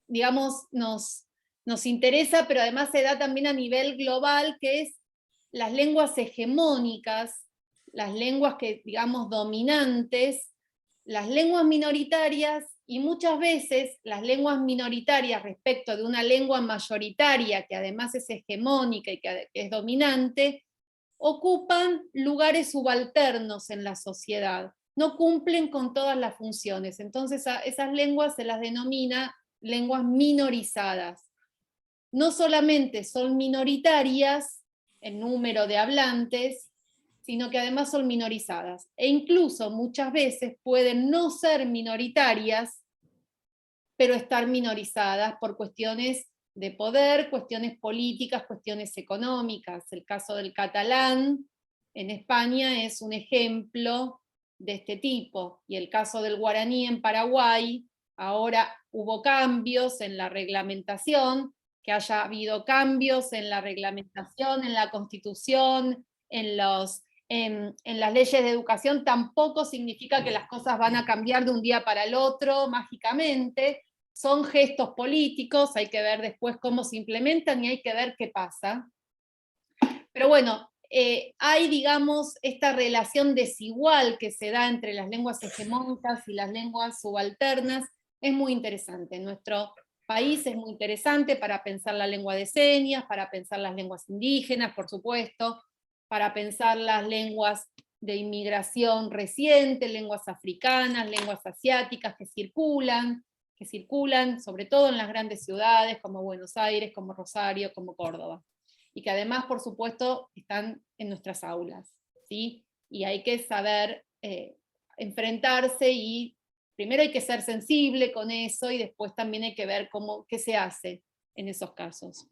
digamos, nos interesa, pero además se da también a nivel global, que es las lenguas hegemónicas, las lenguas que, digamos, dominantes, las lenguas minoritarias, y muchas veces las lenguas minoritarias respecto de una lengua mayoritaria, que además es hegemónica y que es dominante, ocupan lugares subalternos en la sociedad, no cumplen con todas las funciones. Entonces a esas lenguas se las denomina lenguas minorizadas. No solamente son minoritarias en número de hablantes, sino que además son minorizadas. E incluso muchas veces pueden no ser minoritarias, pero estar minorizadas por cuestiones de poder, cuestiones políticas, cuestiones económicas. El caso del catalán en España es un ejemplo de este tipo, y el caso del guaraní en Paraguay. Ahora hubo cambios en la reglamentación, que haya habido cambios en la reglamentación, en la Constitución, en las leyes de educación, tampoco significa que las cosas van a cambiar de un día para el otro mágicamente. Son gestos políticos, hay que ver después cómo se implementan y hay que ver qué pasa. Pero bueno, hay, digamos, esta relación desigual que se da entre las lenguas hegemónicas y las lenguas subalternas. Es muy interesante. En nuestro país es muy interesante para pensar la lengua de señas, para pensar las lenguas indígenas, por supuesto, para pensar las lenguas de inmigración reciente, lenguas africanas, lenguas asiáticas que circulan, sobre todo en las grandes ciudades como Buenos Aires, como Rosario, como Córdoba. Y que además, por supuesto, están en nuestras aulas, ¿sí? Y hay que saber enfrentarse, y primero hay que ser sensible con eso, y después también hay que ver qué se hace en esos casos.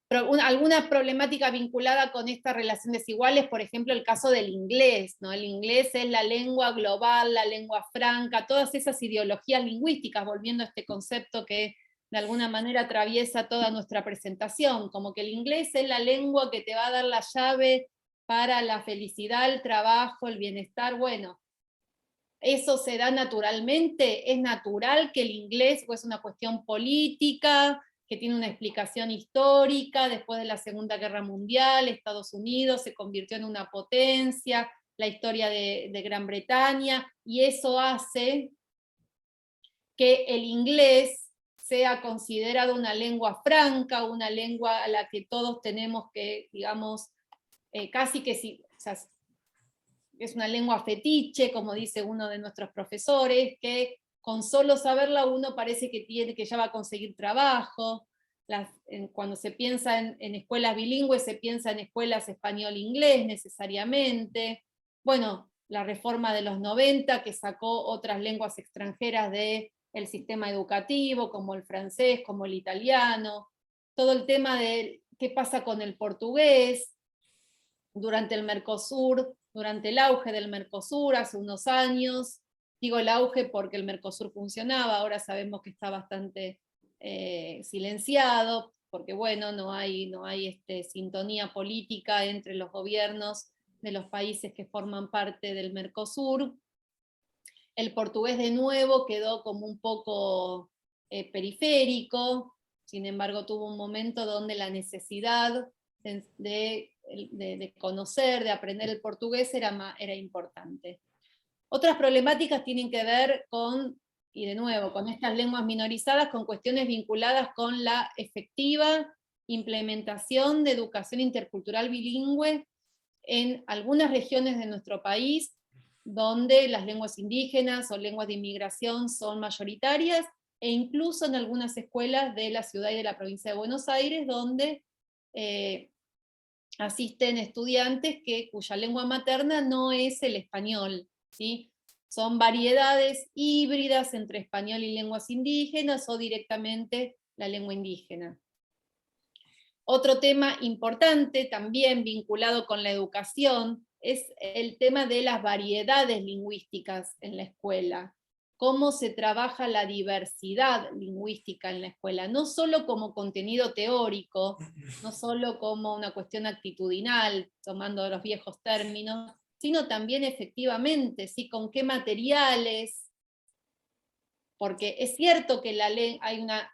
alguna problemática vinculada con esta relación desigual es, por ejemplo, el caso del inglés, ¿no? El inglés es la lengua global, la lengua franca, todas esas ideologías lingüísticas, volviendo a este concepto que de alguna manera atraviesa toda nuestra presentación, como que el inglés es la lengua que te va a dar la llave para la felicidad, el trabajo, el bienestar. Bueno, eso se da naturalmente, es natural que el inglés, pues, es una cuestión política, que tiene una explicación histórica. Después de la Segunda Guerra Mundial, Estados Unidos se convirtió en una potencia, la historia de Gran Bretaña, y eso hace que el inglés sea considerado una lengua franca, una lengua a la que todos tenemos que, digamos, casi que si, o sea, es una lengua fetiche, como dice uno de nuestros profesores, que con solo saberla uno parece que ya va a conseguir trabajo. Cuando se piensa en escuelas bilingües, se piensa en escuelas español-inglés necesariamente. Bueno, la reforma de los 90, que sacó otras lenguas extranjeras del sistema educativo, como el francés, como el italiano. Todo el tema de qué pasa con el portugués durante el Mercosur, durante el auge del Mercosur hace unos años. Digo el auge porque el Mercosur funcionaba, ahora sabemos que está bastante silenciado, porque bueno, no hay sintonía política entre los gobiernos de los países que forman parte del Mercosur. El portugués de nuevo quedó como un poco periférico, sin embargo tuvo un momento donde la necesidad de conocer, de aprender el portugués era importante. Otras problemáticas tienen que ver con, y de nuevo, con estas lenguas minorizadas, con cuestiones vinculadas con la efectiva implementación de educación intercultural bilingüe en algunas regiones de nuestro país, donde las lenguas indígenas o lenguas de inmigración son mayoritarias, e incluso en algunas escuelas de la ciudad y de la provincia de Buenos Aires, donde asisten estudiantes cuya lengua materna no es el español, ¿sí? Son variedades híbridas entre español y lenguas indígenas, o directamente la lengua indígena. Otro tema importante, también vinculado con la educación, es el tema de las variedades lingüísticas en la escuela. Cómo se trabaja la diversidad lingüística en la escuela, no solo como contenido teórico, no solo como una cuestión actitudinal, tomando los viejos términos, sino también efectivamente, ¿sí? Con qué materiales, porque es cierto que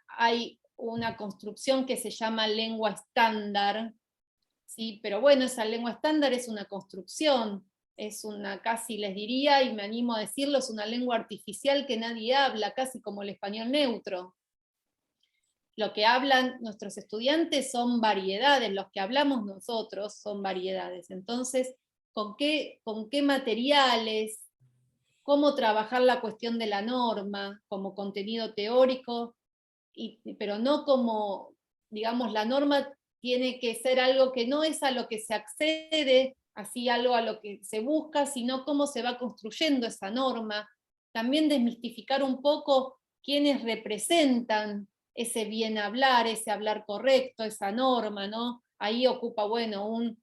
hay una construcción que se llama lengua estándar, ¿sí? Pero bueno, esa lengua estándar es una construcción, es una, casi les diría, y me animo a decirlo, es una lengua artificial que nadie habla, casi como el español neutro. Lo que hablan nuestros estudiantes son variedades, los que hablamos nosotros son variedades. Entonces, ¿con qué materiales? ¿Cómo trabajar la cuestión de la norma como contenido teórico? Pero no como, digamos, la norma tiene que ser algo que no es a lo que se accede, así algo a lo que se busca, sino cómo se va construyendo esa norma. También desmistificar un poco quiénes representan ese bien hablar, ese hablar correcto, esa norma, ¿no? Ahí ocupa, bueno, un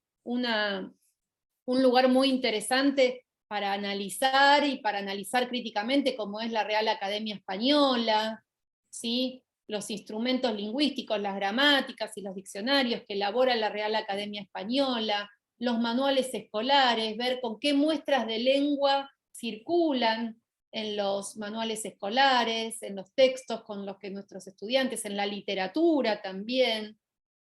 lugar muy interesante para analizar, y para analizar críticamente, como es la Real Academia Española, ¿sí? Los instrumentos lingüísticos, las gramáticas y los diccionarios que elabora la Real Academia Española, los manuales escolares, ver con qué muestras de lengua circulan en los manuales escolares, en los textos con los que nuestros estudiantes, en la literatura también,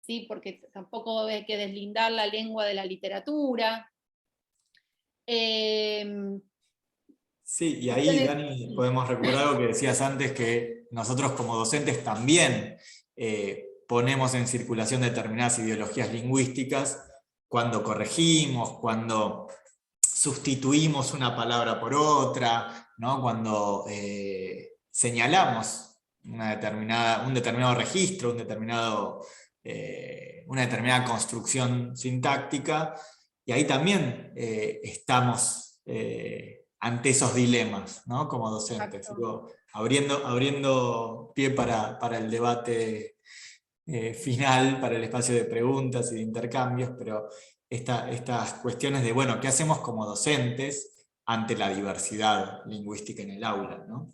¿sí? Porque tampoco hay que deslindar la lengua de la literatura. Sí, y ahí, Dani, podemos recuperar algo que decías antes, que nosotros como docentes también ponemos en circulación determinadas ideologías lingüísticas cuando corregimos, cuando sustituimos una palabra por otra, ¿no? Cuando señalamos un determinado registro, una determinada construcción sintáctica, y ahí también estamos ante esos dilemas, ¿no? Como docentes. Digo, abriendo pie para el debate final para el espacio de preguntas y de intercambios, pero estas cuestiones de, bueno, ¿qué hacemos como docentes ante la diversidad lingüística en el aula, ¿no?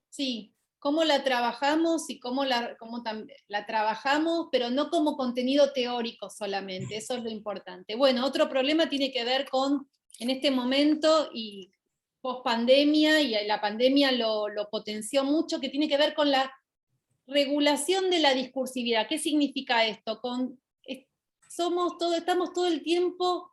Sí, cómo la trabajamos y cómo la trabajamos, pero no como contenido teórico solamente, eso es lo importante. Bueno, otro problema tiene que ver con, en este momento y post pandemia, y la pandemia lo potenció mucho, que tiene que ver con la regulación de la discursividad. ¿Qué significa esto? Estamos todo el tiempo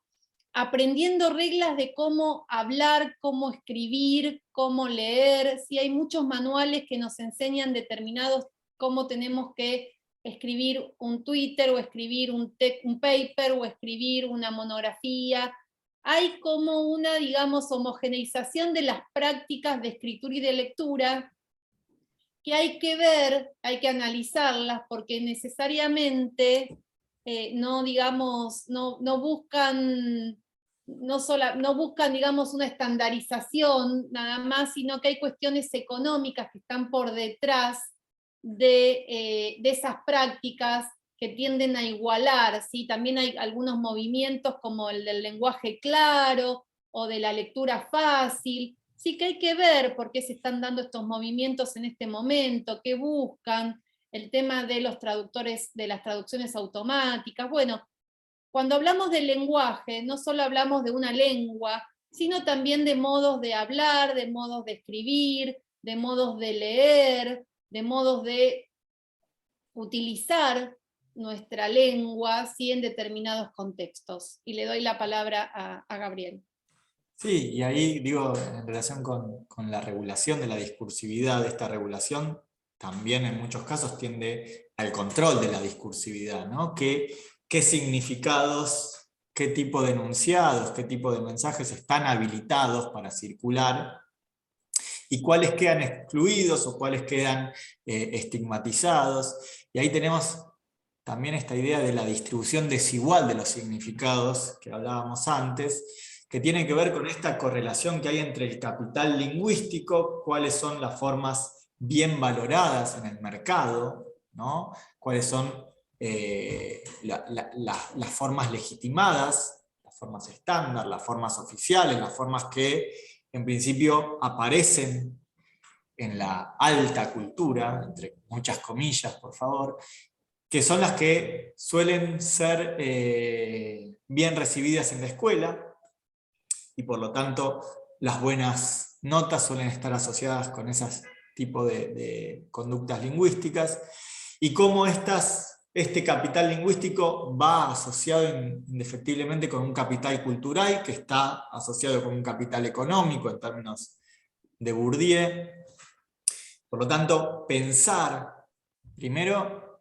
aprendiendo reglas de cómo hablar, cómo escribir, cómo leer. Sí, hay muchos manuales que nos enseñan determinados cómo tenemos que escribir un Twitter, o escribir un paper, o escribir una monografía. Hay como una, digamos, homogeneización de las prácticas de escritura y de lectura, que hay que ver, hay que analizarlas, porque necesariamente no, digamos, no buscan, no buscan, digamos, una estandarización nada más, sino que hay cuestiones económicas que están por detrás de esas prácticas que tienden a igualar, ¿sí? También hay algunos movimientos como el del lenguaje claro o de la lectura fácil. Sí, que hay que ver por qué se están dando estos movimientos en este momento, qué buscan, el tema de los traductores, de las traducciones automáticas. Bueno, cuando hablamos del lenguaje, no solo hablamos de una lengua, sino también de modos de hablar, de modos de escribir, de modos de leer, de modos de utilizar nuestra lengua, ¿sí? En determinados contextos. Y le doy la palabra a Gabriel. Sí, y ahí digo, en relación con la regulación de la discursividad, esta regulación también en muchos casos tiende al control de la discursividad, ¿no? ¿Qué significados, qué tipo de enunciados, qué tipo de mensajes están habilitados para circular y cuáles quedan excluidos o cuáles quedan estigmatizados? Y ahí tenemos también esta idea de la distribución desigual de los significados que hablábamos antes, que tiene que ver con esta correlación que hay entre el capital lingüístico, cuáles son las formas bien valoradas en el mercado, ¿no? Cuáles son las formas legitimadas, las formas estándar, las formas oficiales, las formas que en principio aparecen en la alta cultura, entre muchas comillas, por favor, que son las que suelen ser bien recibidas en la escuela, y por lo tanto las buenas notas suelen estar asociadas con ese tipo de conductas lingüísticas, y cómo este capital lingüístico va asociado indefectiblemente con un capital cultural, que está asociado con un capital económico en términos de Bourdieu. Por lo tanto, pensar primero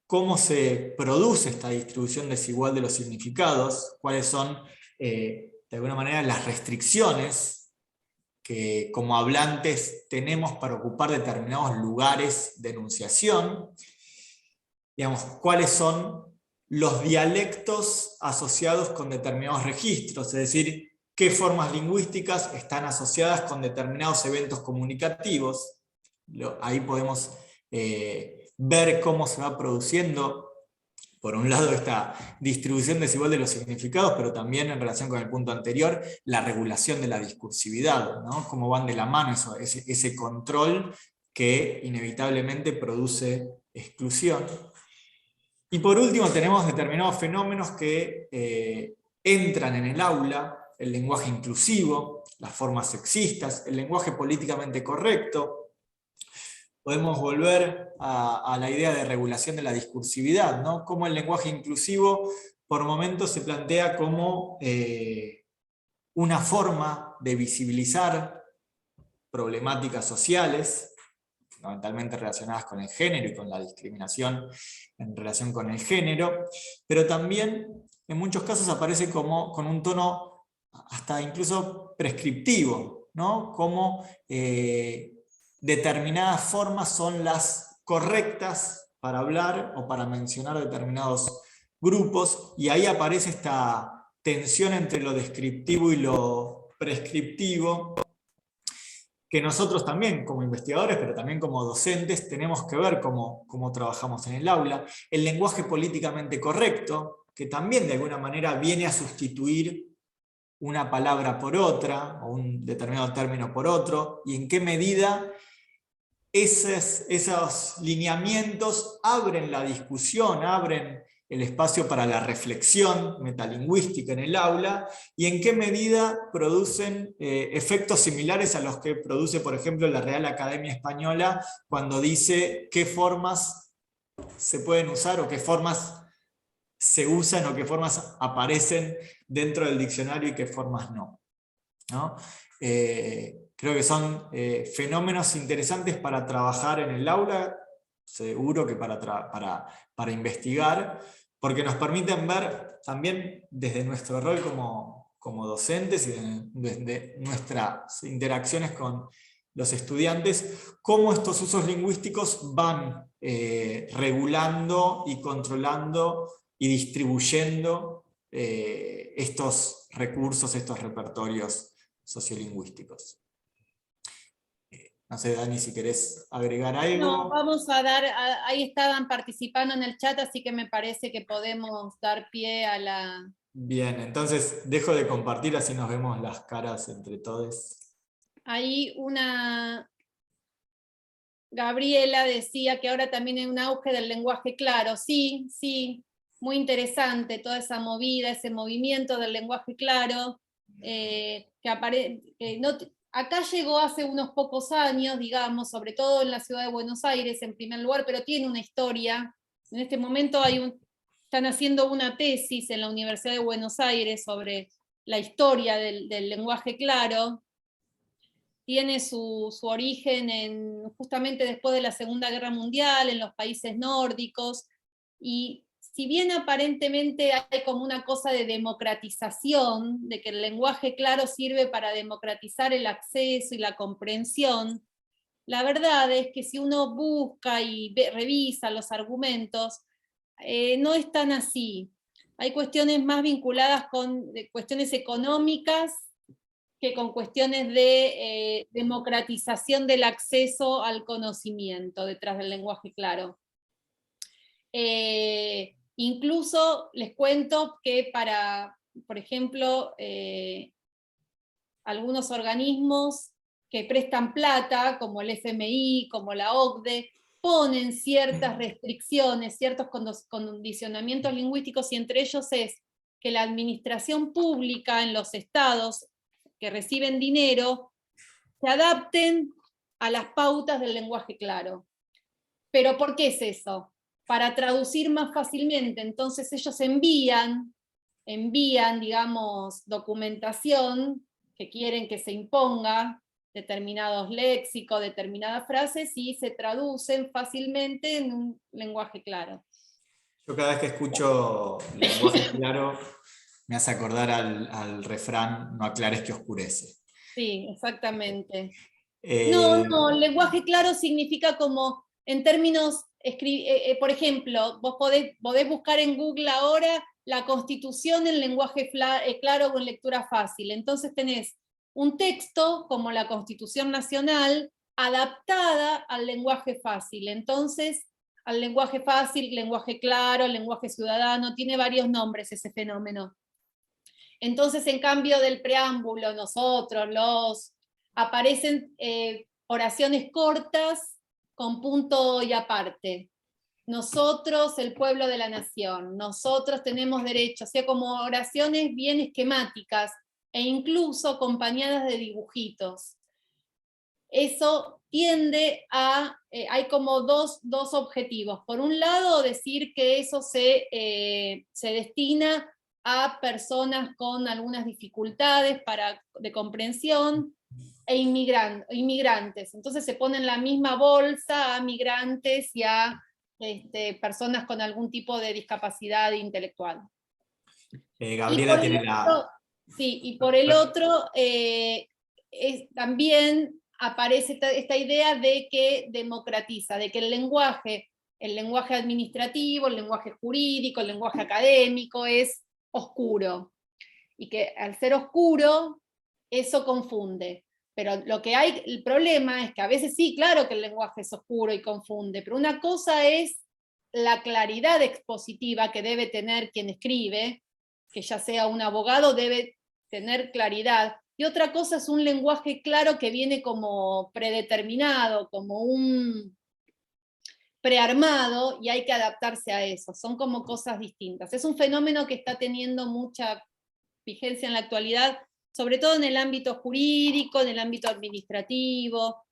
cómo se produce esta distribución desigual de los significados, cuáles son, de alguna manera, las restricciones que como hablantes tenemos para ocupar determinados lugares de enunciación, digamos, cuáles son los dialectos asociados con determinados registros, es decir, qué formas lingüísticas están asociadas con determinados eventos comunicativos. Ahí podemos ver cómo se va produciendo, por un lado, esta distribución desigual de los significados, pero también en relación con el punto anterior, la regulación de la discursividad, ¿no? Cómo van de la mano ese control que inevitablemente produce exclusión. Y por último tenemos determinados fenómenos que entran en el aula: el lenguaje inclusivo, las formas sexistas, el lenguaje políticamente correcto. Podemos volver a la idea de regulación de la discursividad, ¿no? Cómo el lenguaje inclusivo por momentos se plantea como una forma de visibilizar problemáticas sociales, fundamentalmente relacionadas con el género y con la discriminación en relación con el género, pero también en muchos casos aparece como con un tono hasta incluso prescriptivo, ¿no? Como determinadas formas son las correctas para hablar o para mencionar determinados grupos, y ahí aparece esta tensión entre lo descriptivo y lo prescriptivo, que nosotros también, como investigadores, pero también como docentes, tenemos que ver cómo trabajamos en el aula. El lenguaje políticamente correcto, que también de alguna manera viene a sustituir una palabra por otra, o un determinado término por otro, y en qué medida esos lineamientos abren la discusión, abren el espacio para la reflexión metalingüística en el aula, y en qué medida producen efectos similares a los que produce, por ejemplo, la Real Academia Española, cuando dice qué formas se pueden usar o qué formas se usan o qué formas aparecen dentro del diccionario y qué formas no, ¿no? Creo que son fenómenos interesantes para trabajar en el aula, seguro que para investigar, porque nos permiten ver también desde nuestro rol como docentes y desde nuestras interacciones con los estudiantes, cómo estos usos lingüísticos van regulando y controlando y distribuyendo estos recursos, estos repertorios sociolingüísticos. No sé, Dani, si querés agregar No, algo. vamos a dar, ahí estaban participando en el chat, así que me parece que podemos dar pie a la... Bien, entonces dejo de compartir, así nos vemos las caras entre todos. Ahí una... Gabriela decía que ahora también hay un auge del lenguaje claro. Sí, sí, muy interesante toda esa movida, ese movimiento del lenguaje claro, acá llegó hace unos pocos años, digamos, sobre todo en la ciudad de Buenos Aires en primer lugar, pero tiene una historia. En este momento están haciendo una tesis en la Universidad de Buenos Aires sobre la historia del lenguaje claro. Tiene su origen justamente después de la Segunda Guerra Mundial, en los países nórdicos, y si bien aparentemente hay como una cosa de democratización, de que el lenguaje claro sirve para democratizar el acceso y la comprensión, la verdad es que si uno busca y revisa los argumentos, no es tan así. Hay cuestiones más vinculadas con cuestiones económicas que con cuestiones de democratización del acceso al conocimiento detrás del lenguaje claro. Incluso les cuento que por ejemplo, algunos organismos que prestan plata, como el FMI, como la OCDE, ponen ciertas restricciones, ciertos condicionamientos lingüísticos, y entre ellos es que la administración pública en los estados que reciben dinero se adapten a las pautas del lenguaje claro. ¿Pero por qué es eso? Para traducir más fácilmente. Entonces ellos envían, digamos, documentación que quieren que se imponga, determinados léxicos, determinadas frases, y se traducen fácilmente en un lenguaje claro. Yo cada vez que escucho lenguaje claro me hace acordar al refrán, no aclares que oscurece. Sí, exactamente. Eh, No, lenguaje claro significa como, en términos, por ejemplo, vos podés buscar en Google ahora la Constitución en lenguaje claro o en lectura fácil. Entonces tenés un texto como la Constitución Nacional adaptada al lenguaje fácil. Entonces, al lenguaje fácil, lenguaje claro, lenguaje ciudadano, tiene varios nombres ese fenómeno. Entonces, en cambio del preámbulo, nosotros, aparecen oraciones cortas con punto y aparte. Nosotros, el pueblo de la nación, nosotros tenemos derecho, o sea, como oraciones bien esquemáticas e incluso acompañadas de dibujitos. Eso tiende hay como dos objetivos. Por un lado, decir que eso se destina a personas con algunas dificultades de comprensión e inmigrantes. Entonces se pone en la misma bolsa a migrantes y a personas con algún tipo de discapacidad intelectual. Gabriela tiene la... Sí, y por el otro, también aparece esta idea de que democratiza, de que el lenguaje administrativo, el lenguaje jurídico, el lenguaje académico es oscuro. Y que al ser oscuro, eso confunde. Pero el problema es que a veces sí, claro que el lenguaje es oscuro y confunde, pero una cosa es la claridad expositiva que debe tener quien escribe, que ya sea un abogado debe tener claridad, y otra cosa es un lenguaje claro que viene como predeterminado, como un prearmado, y hay que adaptarse a eso. Son como cosas distintas. Es un fenómeno que está teniendo mucha vigencia en la actualidad, sobre todo en el ámbito jurídico, en el ámbito administrativo.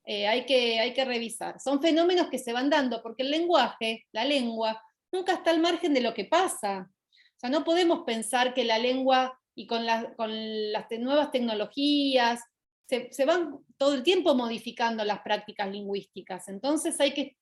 Hay que revisar. Son fenómenos que se van dando, porque el lenguaje, la lengua, nunca está al margen de lo que pasa. O sea, no podemos pensar que la lengua, y con las nuevas tecnologías, se van todo el tiempo modificando las prácticas lingüísticas. Entonces hay que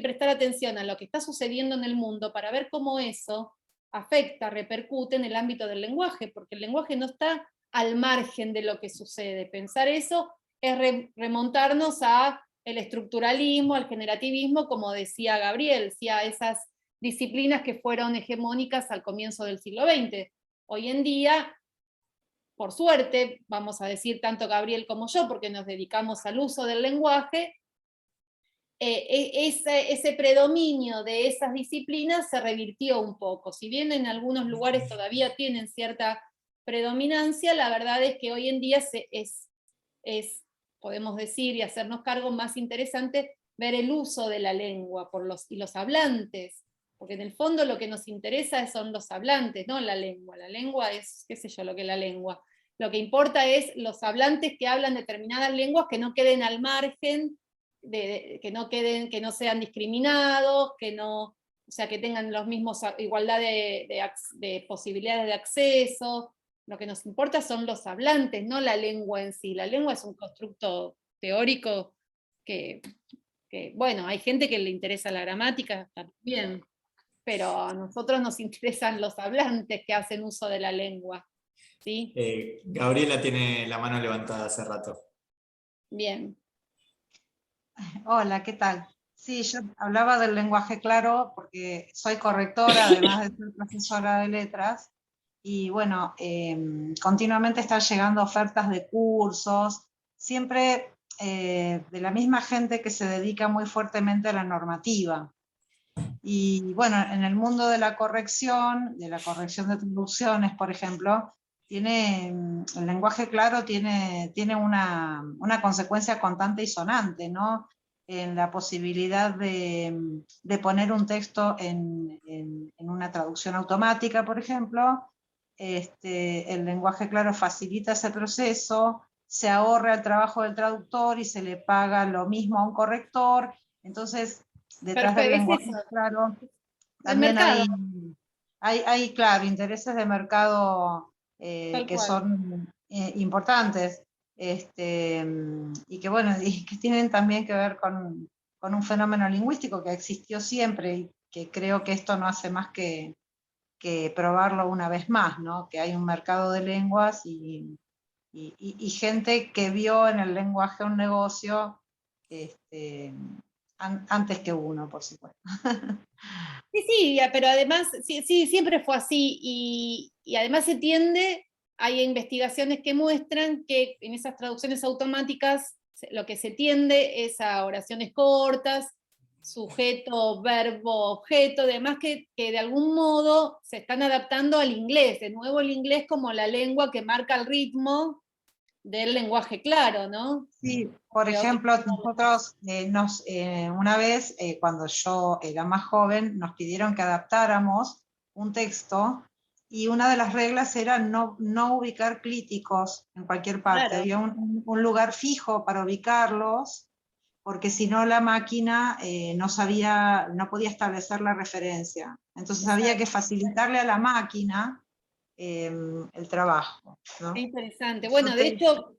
prestar atención a lo que está sucediendo en el mundo para ver cómo eso afecta, repercute en el ámbito del lenguaje, porque el lenguaje no está al margen de lo que sucede. Pensar eso es remontarnos a el estructuralismo, al generativismo, como decía Gabriel, ¿sí? A esas disciplinas que fueron hegemónicas al comienzo del siglo XX. Hoy en día, por suerte, vamos a decir tanto Gabriel como yo, porque nos dedicamos al uso del lenguaje, ese predominio de esas disciplinas se revirtió un poco. Si bien en algunos lugares todavía tienen cierta predominancia, la verdad es que hoy en día podemos decir y hacernos cargo, más interesante ver el uso de la lengua y los hablantes, porque en el fondo lo que nos interesa son los hablantes, no la lengua. La lengua es, qué sé yo, lo que es la lengua. Lo que importa es los hablantes que hablan determinadas lenguas que no queden al margen, que no sean discriminados, o sea, que tengan los mismos igualdad de posibilidades de acceso. Lo que nos importa son los hablantes, no la lengua en sí. La lengua es un constructo teórico que bueno, hay gente que le interesa la gramática también, pero a nosotros nos interesan los hablantes que hacen uso de la lengua. ¿Sí? Gabriela tiene la mano levantada hace rato. Bien. Hola, ¿qué tal? Sí, yo hablaba del lenguaje claro porque soy correctora, además de ser profesora de letras, y bueno, continuamente están llegando ofertas de cursos, siempre de la misma gente que se dedica muy fuertemente a la normativa. Y bueno, en el mundo de la corrección de traducciones, por ejemplo, el lenguaje claro tiene una consecuencia contante y sonante, ¿no? En la posibilidad de poner un texto en una traducción automática, por ejemplo. El lenguaje claro facilita ese proceso, se ahorra el trabajo del traductor y se le paga lo mismo a un corrector. Entonces, detrás del lenguaje claro también hay, claro, intereses de mercado que son importantes, y que bueno, y que tienen también que ver con un fenómeno lingüístico que existió siempre y que creo que esto no hace más que probarlo una vez más, ¿no? Que hay un mercado de lenguas y gente que vio en el lenguaje un negocio antes que uno, por supuesto. Sí, pero además, sí, siempre fue así, y además se tiende, hay investigaciones que muestran que en esas traducciones automáticas lo que se tiende es a oraciones cortas, sujeto, verbo, objeto, además que de algún modo se están adaptando al inglés, de nuevo el inglés como la lengua que marca el ritmo del lenguaje claro, ¿no? Sí, por ejemplo, nosotros una vez, cuando yo era más joven, nos pidieron que adaptáramos un texto y una de las reglas era no ubicar clíticos en cualquier parte. Claro. Había un lugar fijo para ubicarlos, porque si no la máquina no podía establecer la referencia. Entonces había que facilitarle a la máquina el trabajo, ¿no? Qué interesante. Bueno, de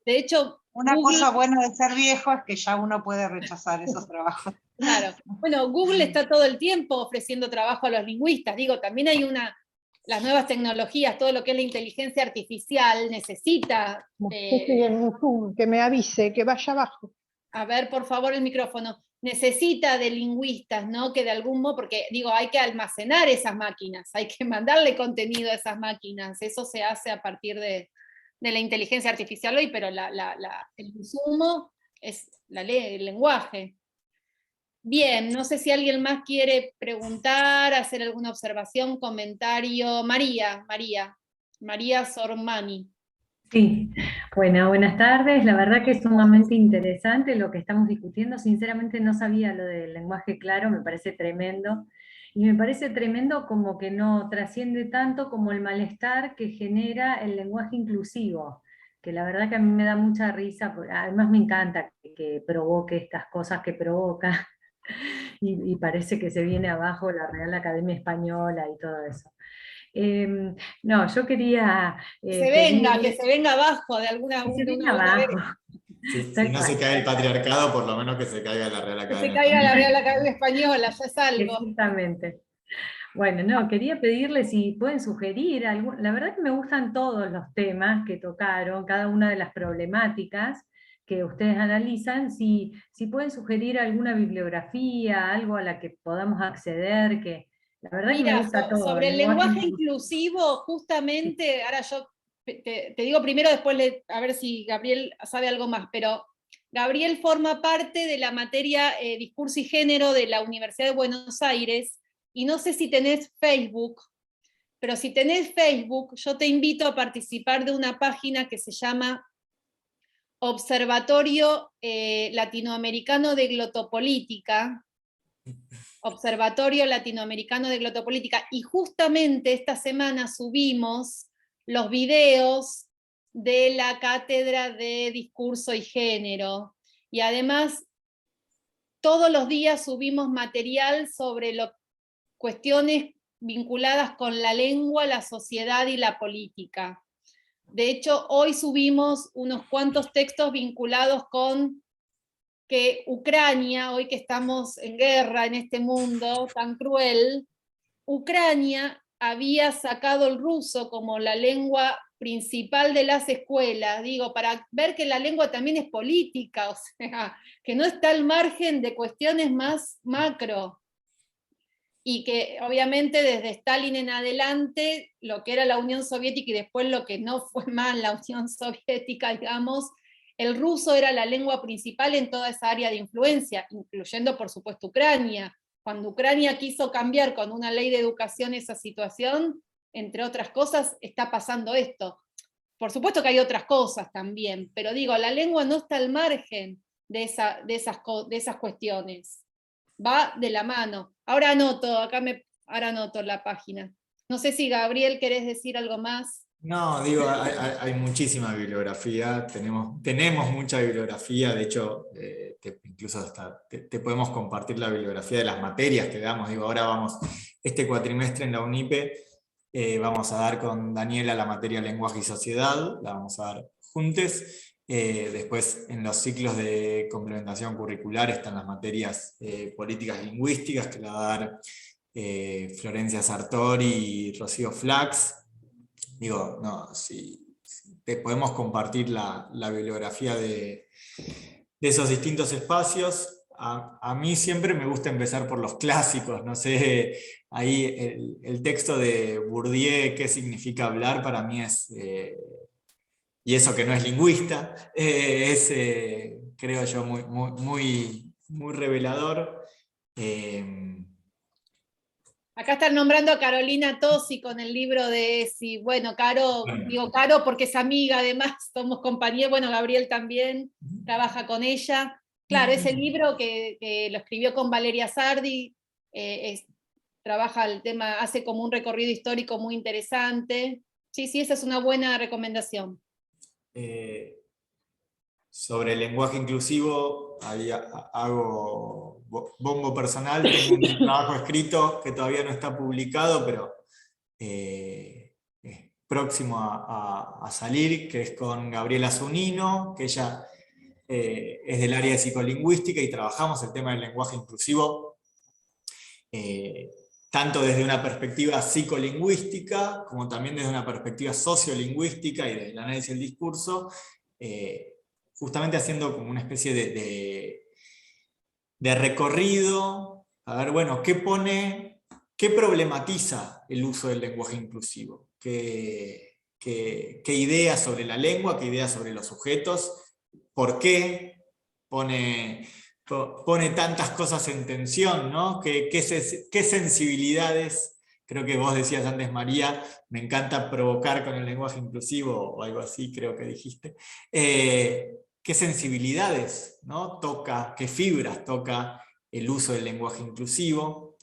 hecho una Google, cosa buena de ser viejo es que ya uno puede rechazar esos trabajos. claro. Bueno, Google está todo el tiempo ofreciendo trabajo a los lingüistas. Digo, también hay las nuevas tecnologías, todo lo que es la inteligencia artificial necesita. Que me avise, que vaya abajo. A ver, por favor, el micrófono. Necesita de lingüistas, ¿no? Que de algún modo, porque digo, hay que almacenar esas máquinas, hay que mandarle contenido a esas máquinas. Eso se hace a partir de de la inteligencia artificial hoy, pero el insumo es la ley, el lenguaje. Bien, no sé si alguien más quiere preguntar, hacer alguna observación, comentario. María Sormani. Sí, bueno, buenas tardes. La verdad que es sumamente interesante lo que estamos discutiendo. Sinceramente no sabía lo del lenguaje claro, me parece tremendo. Y me parece tremendo como que no trasciende tanto como el malestar que genera el lenguaje inclusivo, que la verdad que a mí me da mucha risa, además me encanta que provoque estas cosas que provoca, y parece que se viene abajo la Real Academia Española y todo eso. No, yo quería Que se venga abajo de alguna que se venga buena vez. abajo. Si no se cae el patriarcado, por lo menos que se caiga la Real Que se Academia caiga la Española. Real Academia Española, ya es algo. Exactamente. Bueno, no, quería pedirles si pueden sugerir algún. La verdad que me gustan todos los temas que tocaron, cada una de las problemáticas que ustedes analizan, si pueden sugerir alguna bibliografía, algo a la que podamos acceder, que la verdad que me Mira, gusta todo. sobre el lenguaje inclusivo, justamente, ahora yo te digo primero, después a ver si Gabriel sabe algo más, pero Gabriel forma parte de la materia Discurso y Género de la Universidad de Buenos Aires, y no sé si tenés Facebook, pero si tenés Facebook, yo te invito a participar de una página que se llama Observatorio Latinoamericano de Glotopolítica, Observatorio Latinoamericano de Glotopolítica, y justamente esta semana subimos los videos de la cátedra de Discurso y Género, y además todos los días subimos material sobre cuestiones vinculadas con la lengua, la sociedad y la política. De hecho, hoy subimos unos cuantos textos vinculados con que Ucrania, hoy que estamos en guerra en este mundo tan cruel, Ucrania había sacado el ruso como la lengua principal de las escuelas, digo, para ver que la lengua también es política, o sea, que no está al margen de cuestiones más macro. Y que obviamente desde Stalin en adelante, lo que era la Unión Soviética y después lo que no fue más la Unión Soviética, digamos, el ruso era la lengua principal en toda esa área de influencia, incluyendo por supuesto Ucrania. Cuando Ucrania quiso cambiar con una ley de educación esa situación, entre otras cosas, está pasando esto. Por supuesto que hay otras cosas también, pero digo, la lengua no está al margen de esas cuestiones. Va de la mano. Ahora anoto la página. No sé si Gabriel querés decir algo más. No, digo, hay muchísima bibliografía, tenemos mucha bibliografía, de hecho, incluso hasta te podemos compartir la bibliografía de las materias que damos. Digo, ahora vamos, este cuatrimestre en la UNIPE, vamos a dar con Daniela la materia Lenguaje y Sociedad, la vamos a dar juntes. Después en los ciclos de complementación curricular están las materias políticas lingüísticas, que la va a dar Florencia Sartori y Rocío Flax. Digo, no, si te podemos compartir la bibliografía de esos distintos espacios. A mí siempre me gusta empezar por los clásicos, no sé, ahí el texto de Bourdieu, ¿qué significa hablar? Para mí es... y eso que no es lingüista, es, creo yo, muy revelador. Acá están nombrando a Carolina Tosi con el libro de Esi. Bueno, Caro, digo Caro porque es amiga, además, somos compañeros. Bueno, Gabriel también trabaja con ella. Claro, ese libro que lo escribió con Valeria Sardi, trabaja el tema, hace como un recorrido histórico muy interesante. Sí, esa es una buena recomendación. Sobre el lenguaje inclusivo, ahí hago bombo personal, tengo un trabajo escrito que todavía no está publicado, pero es próximo a salir, que es con Gabriela Zunino, que ella es del área de psicolingüística y trabajamos el tema del lenguaje inclusivo tanto desde una perspectiva psicolingüística, como también desde una perspectiva sociolingüística y desde el análisis del discurso, justamente haciendo como una especie de recorrido, a ver, bueno, ¿qué problematiza el uso del lenguaje inclusivo? ¿Qué qué ideas sobre la lengua, qué ideas sobre los sujetos, por qué pone tantas cosas en tensión, ¿no? ¿Qué sensibilidades, creo que vos decías antes, María, me encanta provocar con el lenguaje inclusivo, o algo así creo que dijiste, qué sensibilidades, ¿no? Toca, qué fibras toca el uso del lenguaje inclusivo,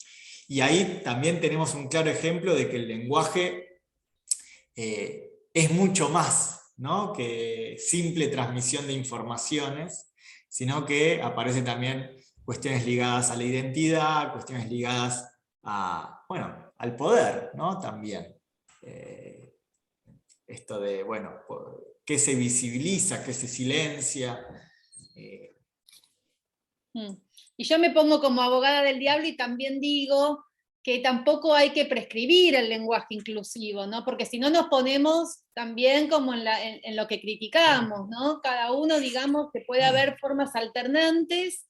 y ahí también tenemos un claro ejemplo de que el lenguaje es mucho más, ¿no? Que simple transmisión de informaciones, sino que aparecen también cuestiones ligadas a la identidad, cuestiones ligadas a, bueno, al poder, ¿no? También. Esto de, bueno, qué se visibiliza, qué se silencia. Y yo me pongo como abogada del diablo y también digo que tampoco hay que prescribir el lenguaje inclusivo, ¿no? Porque si no nos ponemos también como en lo que criticamos, ¿no? Cada uno, digamos, que puede haber formas alternantes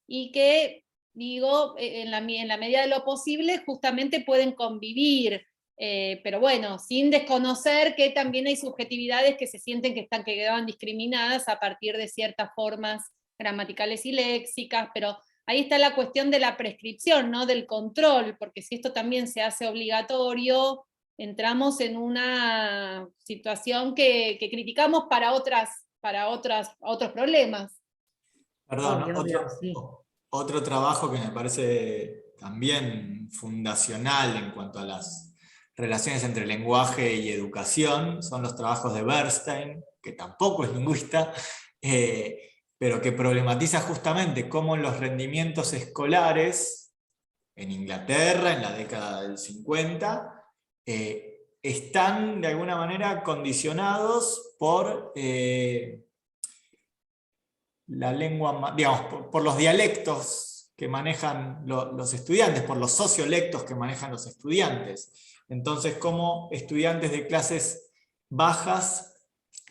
y que, digo, en la medida de lo posible, justamente pueden convivir, pero bueno, sin desconocer que también hay subjetividades que se sienten que quedaban discriminadas a partir de ciertas formas gramaticales y léxicas, pero ahí está la cuestión de la prescripción, ¿no? Del control, porque si esto también se hace obligatorio, entramos en una situación que criticamos para otros problemas. Perdón, Obvio, sí. otro trabajo que me parece también fundacional en cuanto a las relaciones entre lenguaje y educación son los trabajos de Bernstein, que tampoco es lingüista, pero que problematiza justamente cómo los rendimientos escolares en Inglaterra en la década del 50 están de alguna manera condicionados por la lengua, digamos, por los dialectos que manejan los estudiantes, por los sociolectos que manejan los estudiantes. Entonces, como estudiantes de clases bajas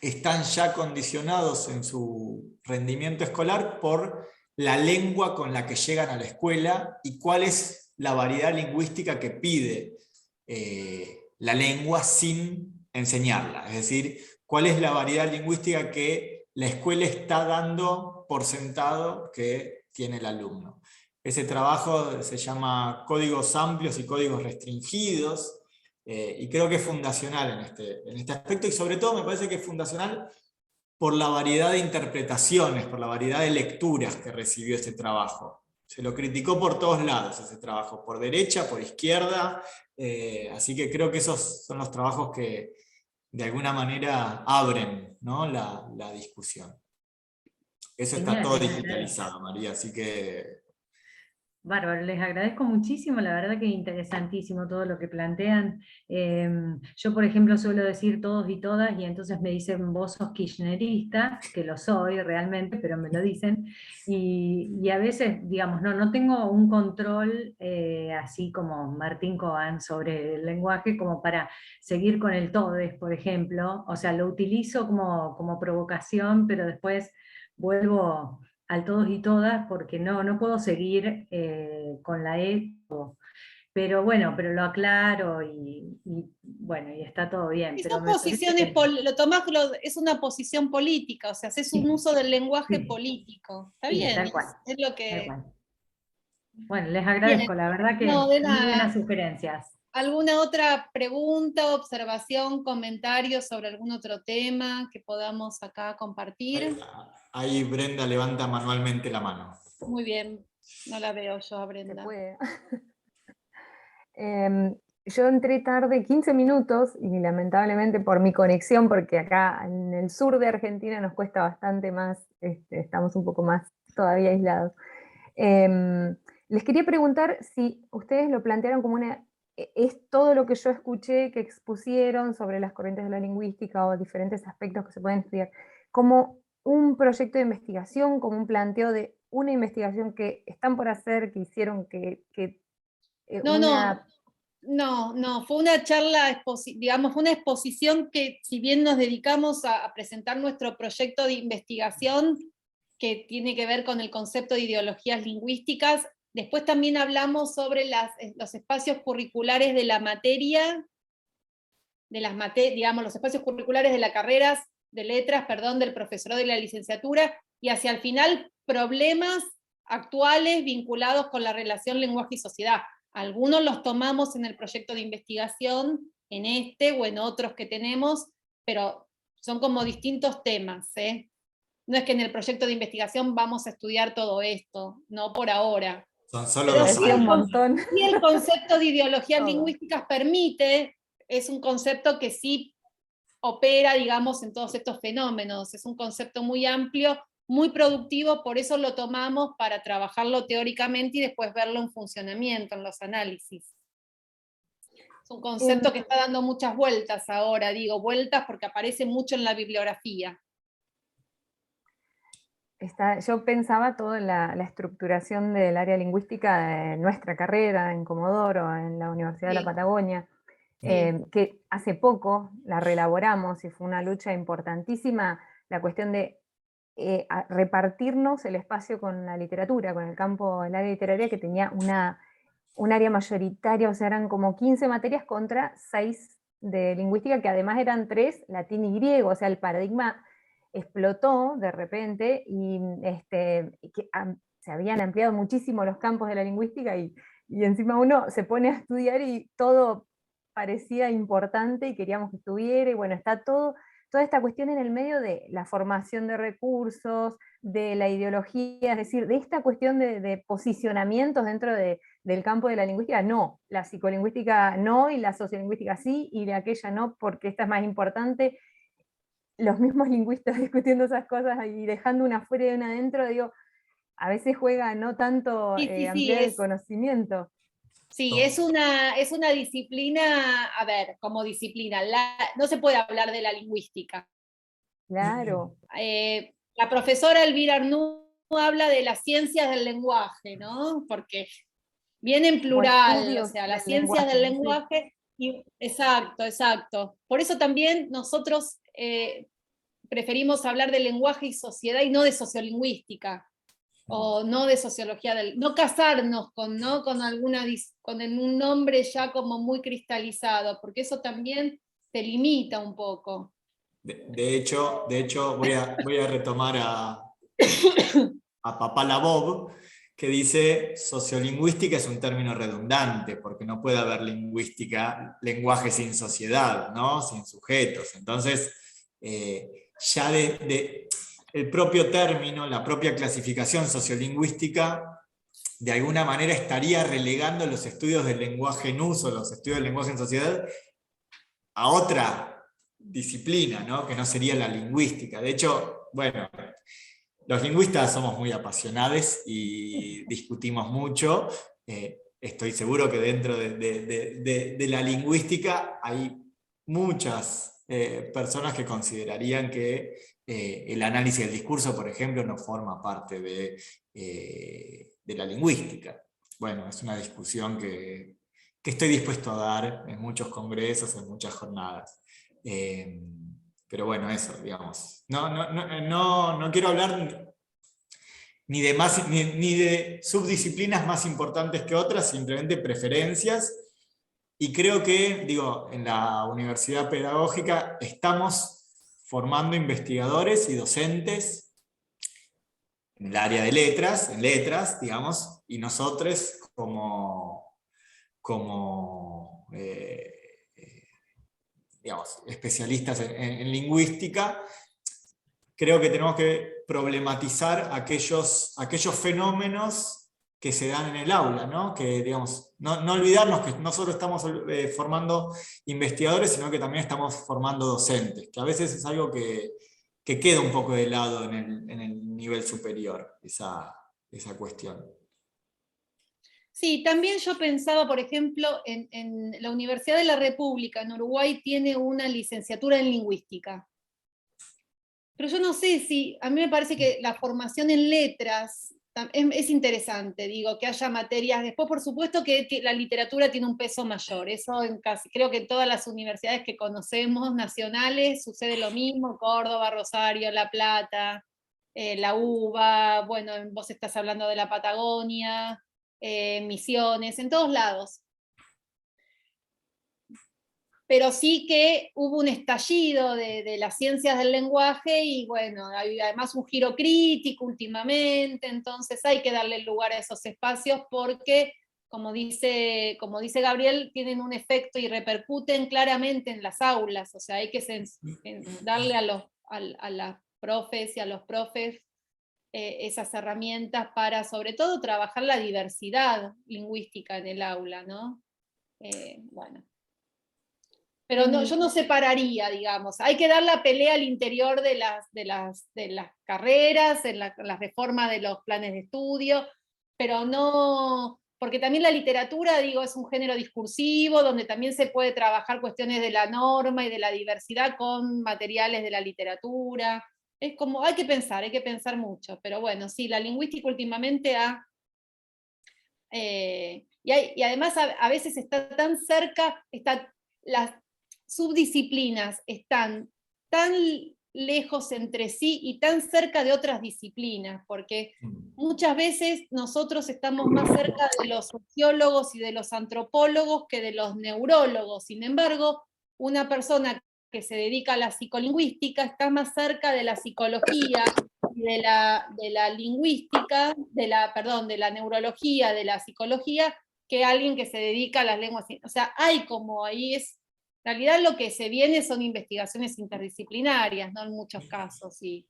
están ya condicionados en su rendimiento escolar por la lengua con la que llegan a la escuela y cuál es la variedad lingüística que pide la lengua sin enseñarla. Es decir, cuál es la variedad lingüística que la escuela está dando por sentado que tiene el alumno. Ese trabajo se llama Códigos Amplios y Códigos Restringidos, y creo que es fundacional en este aspecto, y sobre todo me parece que es fundacional por la variedad de interpretaciones, por la variedad de lecturas que recibió ese trabajo. Se lo criticó por todos lados ese trabajo, por derecha, por izquierda, así que creo que esos son los trabajos que de alguna manera abren, ¿no? la discusión. Eso está todo digitalizado, María, así que... Bárbaro, les agradezco muchísimo, la verdad que interesantísimo todo lo que plantean. Yo, por ejemplo, suelo decir todos y todas, y entonces me dicen, vos sos kirchnerista, que lo soy realmente, pero me lo dicen, y a veces, digamos, no tengo un control así como Martín Coban sobre el lenguaje, como para seguir con el todes, por ejemplo, o sea, lo utilizo como provocación, pero después vuelvo al todos y todas, porque no puedo seguir con la E, pero bueno, pero lo aclaro y bueno, y está todo bien. Y pero son me parece posiciones, que... lo tomás, es una posición política, o sea, haces un uso del lenguaje político. Está Sí, bien, tal cual, es lo tal que... cual. Bueno, les Bien, agradezco, la verdad que no, de muy buenas nada. sugerencias. ¿Alguna otra pregunta, observación, comentario sobre algún otro tema que podamos acá compartir? Ahí Brenda levanta manualmente la mano. Muy bien, no la veo yo a Brenda. Se puede. Yo entré tarde 15 minutos y lamentablemente por mi conexión, porque acá en el sur de Argentina nos cuesta bastante más, estamos un poco más todavía aislados. Les quería preguntar si ustedes lo plantearon como es todo lo que yo escuché que expusieron sobre las corrientes de la lingüística o diferentes aspectos que se pueden estudiar, como un proyecto de investigación, como un planteo de una investigación que están por hacer, que hicieron No, fue una charla, digamos, fue una exposición que si bien nos dedicamos a presentar nuestro proyecto de investigación que tiene que ver con el concepto de ideologías lingüísticas, después también hablamos sobre los espacios curriculares de la materia las materias, digamos, los espacios curriculares de las carreras de letras, perdón, del profesorado y la licenciatura, y hacia el final problemas actuales vinculados con la relación lenguaje y sociedad. Algunos los tomamos en el proyecto de investigación, en este o en otros que tenemos, pero son como distintos temas, ¿eh? No es que en el proyecto de investigación vamos a estudiar todo esto, no por ahora. Son solo Pero dos sí un años. montón. y el concepto de ideologías Todo. lingüísticas permite, es un concepto que sí opera, digamos, en todos estos fenómenos. Es un concepto muy amplio, muy productivo, por eso lo tomamos para trabajarlo teóricamente y después verlo en funcionamiento, en los análisis. Es un concepto que está dando muchas vueltas ahora, digo vueltas porque aparece mucho en la bibliografía. Yo pensaba toda la estructuración del área lingüística de nuestra carrera en Comodoro, en la Universidad de la Sí. Patagonia, que hace poco la reelaboramos y fue una lucha importantísima, la cuestión de repartirnos el espacio con la literatura, con el campo del área literaria que tenía un área mayoritaria, o sea, eran como 15 materias contra 6 de lingüística, que además eran 3 latín y griego, o sea, el paradigma explotó de repente y se habían ampliado muchísimo los campos de la lingüística y encima uno se pone a estudiar y todo parecía importante y queríamos que estuviera, y bueno, está toda esta cuestión en el medio de la formación de recursos, de la ideología, es decir, de esta cuestión de posicionamientos dentro del campo de la lingüística, no, la psicolingüística no, y la sociolingüística sí, y de aquella no, porque esta es más importante. Los mismos lingüistas discutiendo esas cosas y dejando una afuera y una adentro, digo, a veces juega no tanto Sí, ampliar el conocimiento. Sí, es una disciplina, a ver, como disciplina, no se puede hablar de la lingüística. Claro. La profesora Elvira Arnú habla de las ciencias del lenguaje, ¿no? Porque viene en plural, o sea, las ciencias del lenguaje. Exacto, exacto. Por eso también nosotros preferimos hablar de lenguaje y sociedad y no de sociolingüística, o no de sociología no casarnos con, ¿no? con un nombre ya como muy cristalizado, porque eso también te limita un poco. De hecho voy a retomar a Papá Labov, que dice: sociolingüística es un término redundante, porque no puede haber lenguaje sin sociedad, ¿no? Sin sujetos. Entonces, ya el propio término, la propia clasificación sociolingüística, de alguna manera estaría relegando los estudios del lenguaje en uso, los estudios del lenguaje en sociedad, a otra disciplina, ¿no? Que no sería la lingüística. De hecho, bueno, los lingüistas somos muy apasionados y discutimos mucho. Estoy seguro que dentro de la lingüística hay muchas personas que considerarían que el análisis del discurso, por ejemplo, no forma parte de la lingüística. Bueno, es una discusión que estoy dispuesto a dar en muchos congresos, en muchas jornadas. Pero bueno, eso, digamos. No quiero hablar ni de subdisciplinas más importantes que otras, simplemente preferencias. Y creo que, digo, en la Universidad Pedagógica estamos formando investigadores y docentes en el área de letras, digamos, y nosotros como digamos, especialistas en lingüística, creo que tenemos que problematizar aquellos fenómenos que se dan en el aula, ¿no? Que, digamos, no olvidarnos que no solo estamos formando investigadores, sino que también estamos formando docentes, que a veces es algo que queda un poco de lado en el nivel superior, esa cuestión. Sí, también yo pensaba, por ejemplo, en la Universidad de la República, en Uruguay, tiene una licenciatura en lingüística. Pero yo no sé si, a mí me parece que la formación en letras es interesante, digo, que haya materias. Después, por supuesto, que la literatura tiene un peso mayor. Eso creo que en todas las universidades que conocemos, nacionales, sucede lo mismo: Córdoba, Rosario, La Plata, la UBA, bueno, vos estás hablando de la Patagonia, Misiones, en todos lados. pero sí que hubo un estallido de las ciencias del lenguaje y bueno, hay además un giro crítico últimamente, entonces hay que darle lugar a esos espacios porque, como dice Gabriel, tienen un efecto y repercuten claramente en las aulas, o sea, hay que darle a las profes y a los profes esas herramientas para, sobre todo, trabajar la diversidad lingüística en el aula, ¿no? Bueno. Pero no, yo no separaría, digamos. Hay que dar la pelea al interior de las carreras, en la reforma de los planes de estudio, pero no, porque también la literatura, digo, es un género discursivo, donde también se puede trabajar cuestiones de la norma y de la diversidad con materiales de la literatura. Es como, hay que pensar mucho, pero bueno, sí, la lingüística últimamente ha... y además a veces está tan cerca, las subdisciplinas están tan lejos entre sí y tan cerca de otras disciplinas, porque muchas veces nosotros estamos más cerca de los sociólogos y de los antropólogos que de los neurólogos. Sin embargo, una persona que se dedica a la psicolingüística está más cerca de la psicología, de la lingüística, de la neurología, de la psicología, que alguien que se dedica a las lenguas. O sea, hay como ahí en realidad lo que se viene son investigaciones interdisciplinarias, ¿no? En muchos casos. Y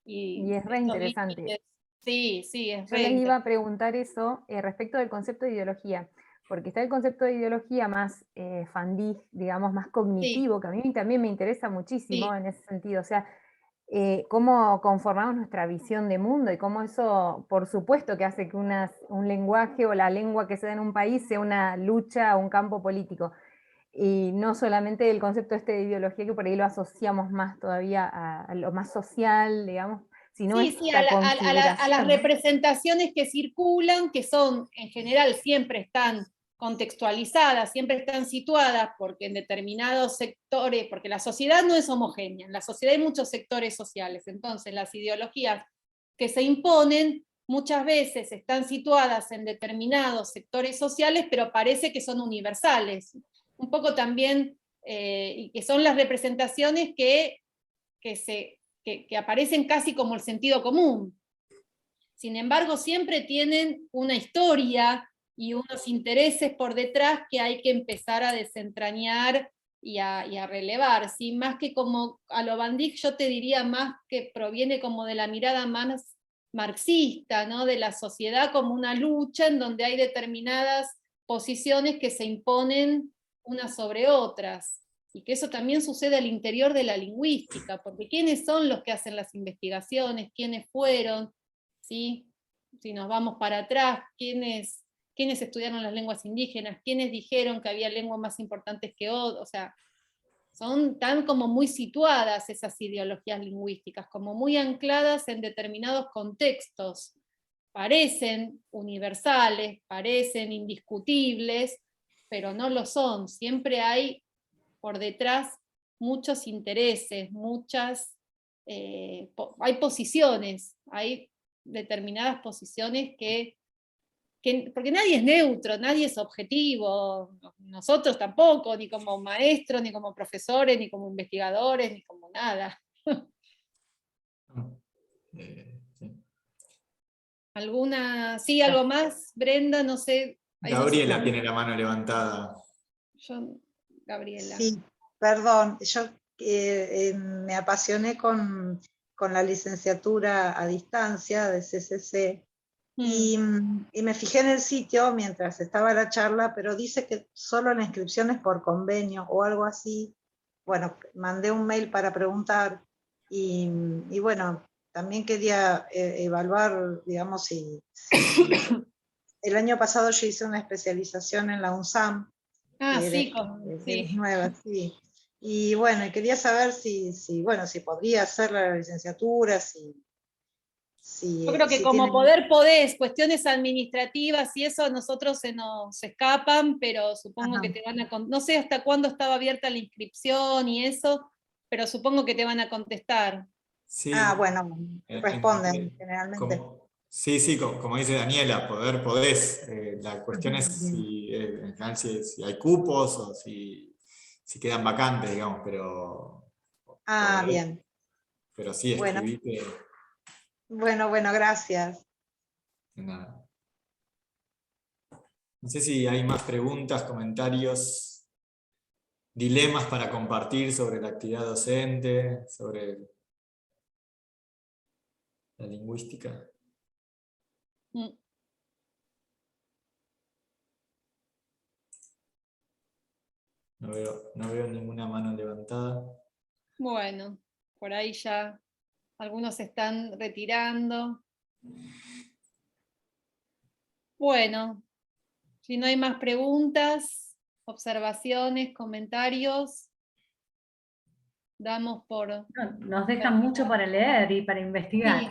es re interesante. Sí, es Yo les iba a preguntar eso respecto del concepto de ideología, porque está el concepto de ideología más Fandí, digamos, más cognitivo, que a mí también me interesa muchísimo en ese sentido. O sea, cómo conformamos nuestra visión de mundo y cómo eso, por supuesto, que hace que un lenguaje o la lengua que se da en un país sea una lucha o un campo político. Y no solamente el concepto de ideología, que por ahí lo asociamos más todavía a lo más social, digamos, sino a las representaciones que circulan, que son, en general, siempre están contextualizadas, siempre están situadas, porque en determinados sectores, porque la sociedad no es homogénea, en la sociedad hay muchos sectores sociales, entonces las ideologías que se imponen muchas veces están situadas en determinados sectores sociales, pero parece que son universales. Un poco también, y que son las representaciones que aparecen casi como el sentido común. Sin embargo, siempre tienen una historia y unos intereses por detrás que hay que empezar a desentrañar y a relevar, ¿sí? Más que como a lo Van Dijk, yo te diría más que proviene como de la mirada más marxista, ¿no? De la sociedad como una lucha en donde hay determinadas posiciones que se imponen unas sobre otras, y que eso también sucede al interior de la lingüística, porque ¿quiénes son los que hacen las investigaciones? ¿Quiénes fueron? ¿Sí? Si nos vamos para atrás, ¿quiénes estudiaron las lenguas indígenas? ¿Quiénes dijeron que había lenguas más importantes que otras? O sea, son tan como muy situadas esas ideologías lingüísticas, como muy ancladas en determinados contextos. Parecen universales, parecen indiscutibles, pero no lo son. Siempre hay por detrás muchos intereses, hay posiciones, hay determinadas posiciones porque nadie es neutro, nadie es objetivo, nosotros tampoco, ni como maestros, ni como profesores, ni como investigadores, ni como nada. ¿Algo más, Brenda? No sé. Gabriela tiene la mano levantada. Gabriela. Sí, perdón, yo me apasioné con la licenciatura a distancia de CCC y me fijé en el sitio mientras estaba la charla, pero dice que solo la inscripción es por convenio o algo así. Bueno, mandé un mail para preguntar y bueno, también quería evaluar, digamos, si el año pasado yo hice una especialización en la UNSAM. Nueva, sí. Y bueno, quería saber si podría hacer la licenciatura, yo creo que como podés, cuestiones administrativas y eso a nosotros se nos escapan, pero supongo que te van a no sé hasta cuándo estaba abierta la inscripción y eso, pero supongo que te van a contestar. Sí. Bueno, responden generalmente. Sí, como dice Daniela, podés. La cuestión es si hay cupos o si si quedan vacantes, digamos, pero... Ah, bien. Pero sí, Bueno. escribí que... Bueno, gracias. Nada. No sé si hay más preguntas, comentarios, dilemas para compartir sobre la actividad docente, sobre la lingüística. Mm. No veo ninguna mano levantada. Bueno, por ahí ya algunos se están retirando. Bueno, si no hay más preguntas, observaciones, comentarios, damos por... Nos deja mucho para leer y para investigar. Sí.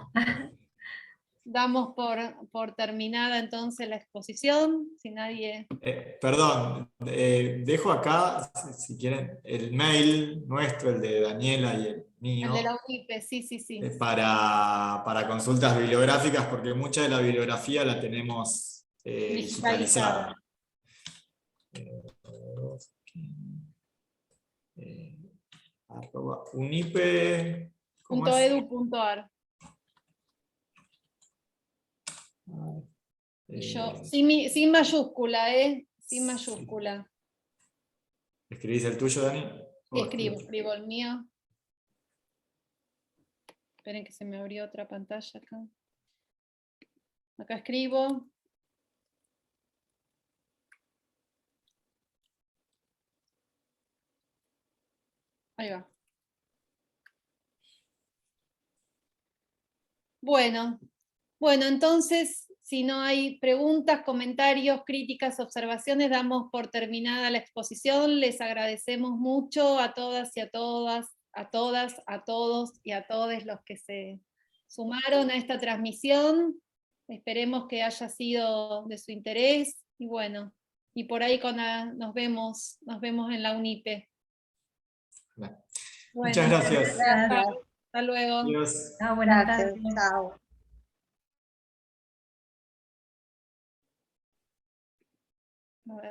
Damos por terminada entonces la exposición, si nadie... Perdón, dejo acá, si quieren, el mail nuestro, el de Daniela y el mío, El de la UNIPE, sí. para consultas bibliográficas, porque mucha de la bibliografía la tenemos digitalizada. Unipe... .edu.ar. Yo, sin mayúscula, sin mayúscula. ¿Escribís el tuyo, Dani? Sí, escribo el mío. Esperen que se me abrió otra pantalla acá. Acá escribo. Ahí va. Bueno, entonces, si no hay preguntas, comentarios, críticas, observaciones, damos por terminada la exposición. Les agradecemos mucho a todas y a todas, a todos y a todos los que se sumaron a esta transmisión. Esperemos que haya sido de su interés y bueno, y por ahí nos vemos en la UNIPE. Bueno, Bueno, muchas gracias. Hasta luego. Adiós. Buenas Gracias. tardes. Chao. A ver.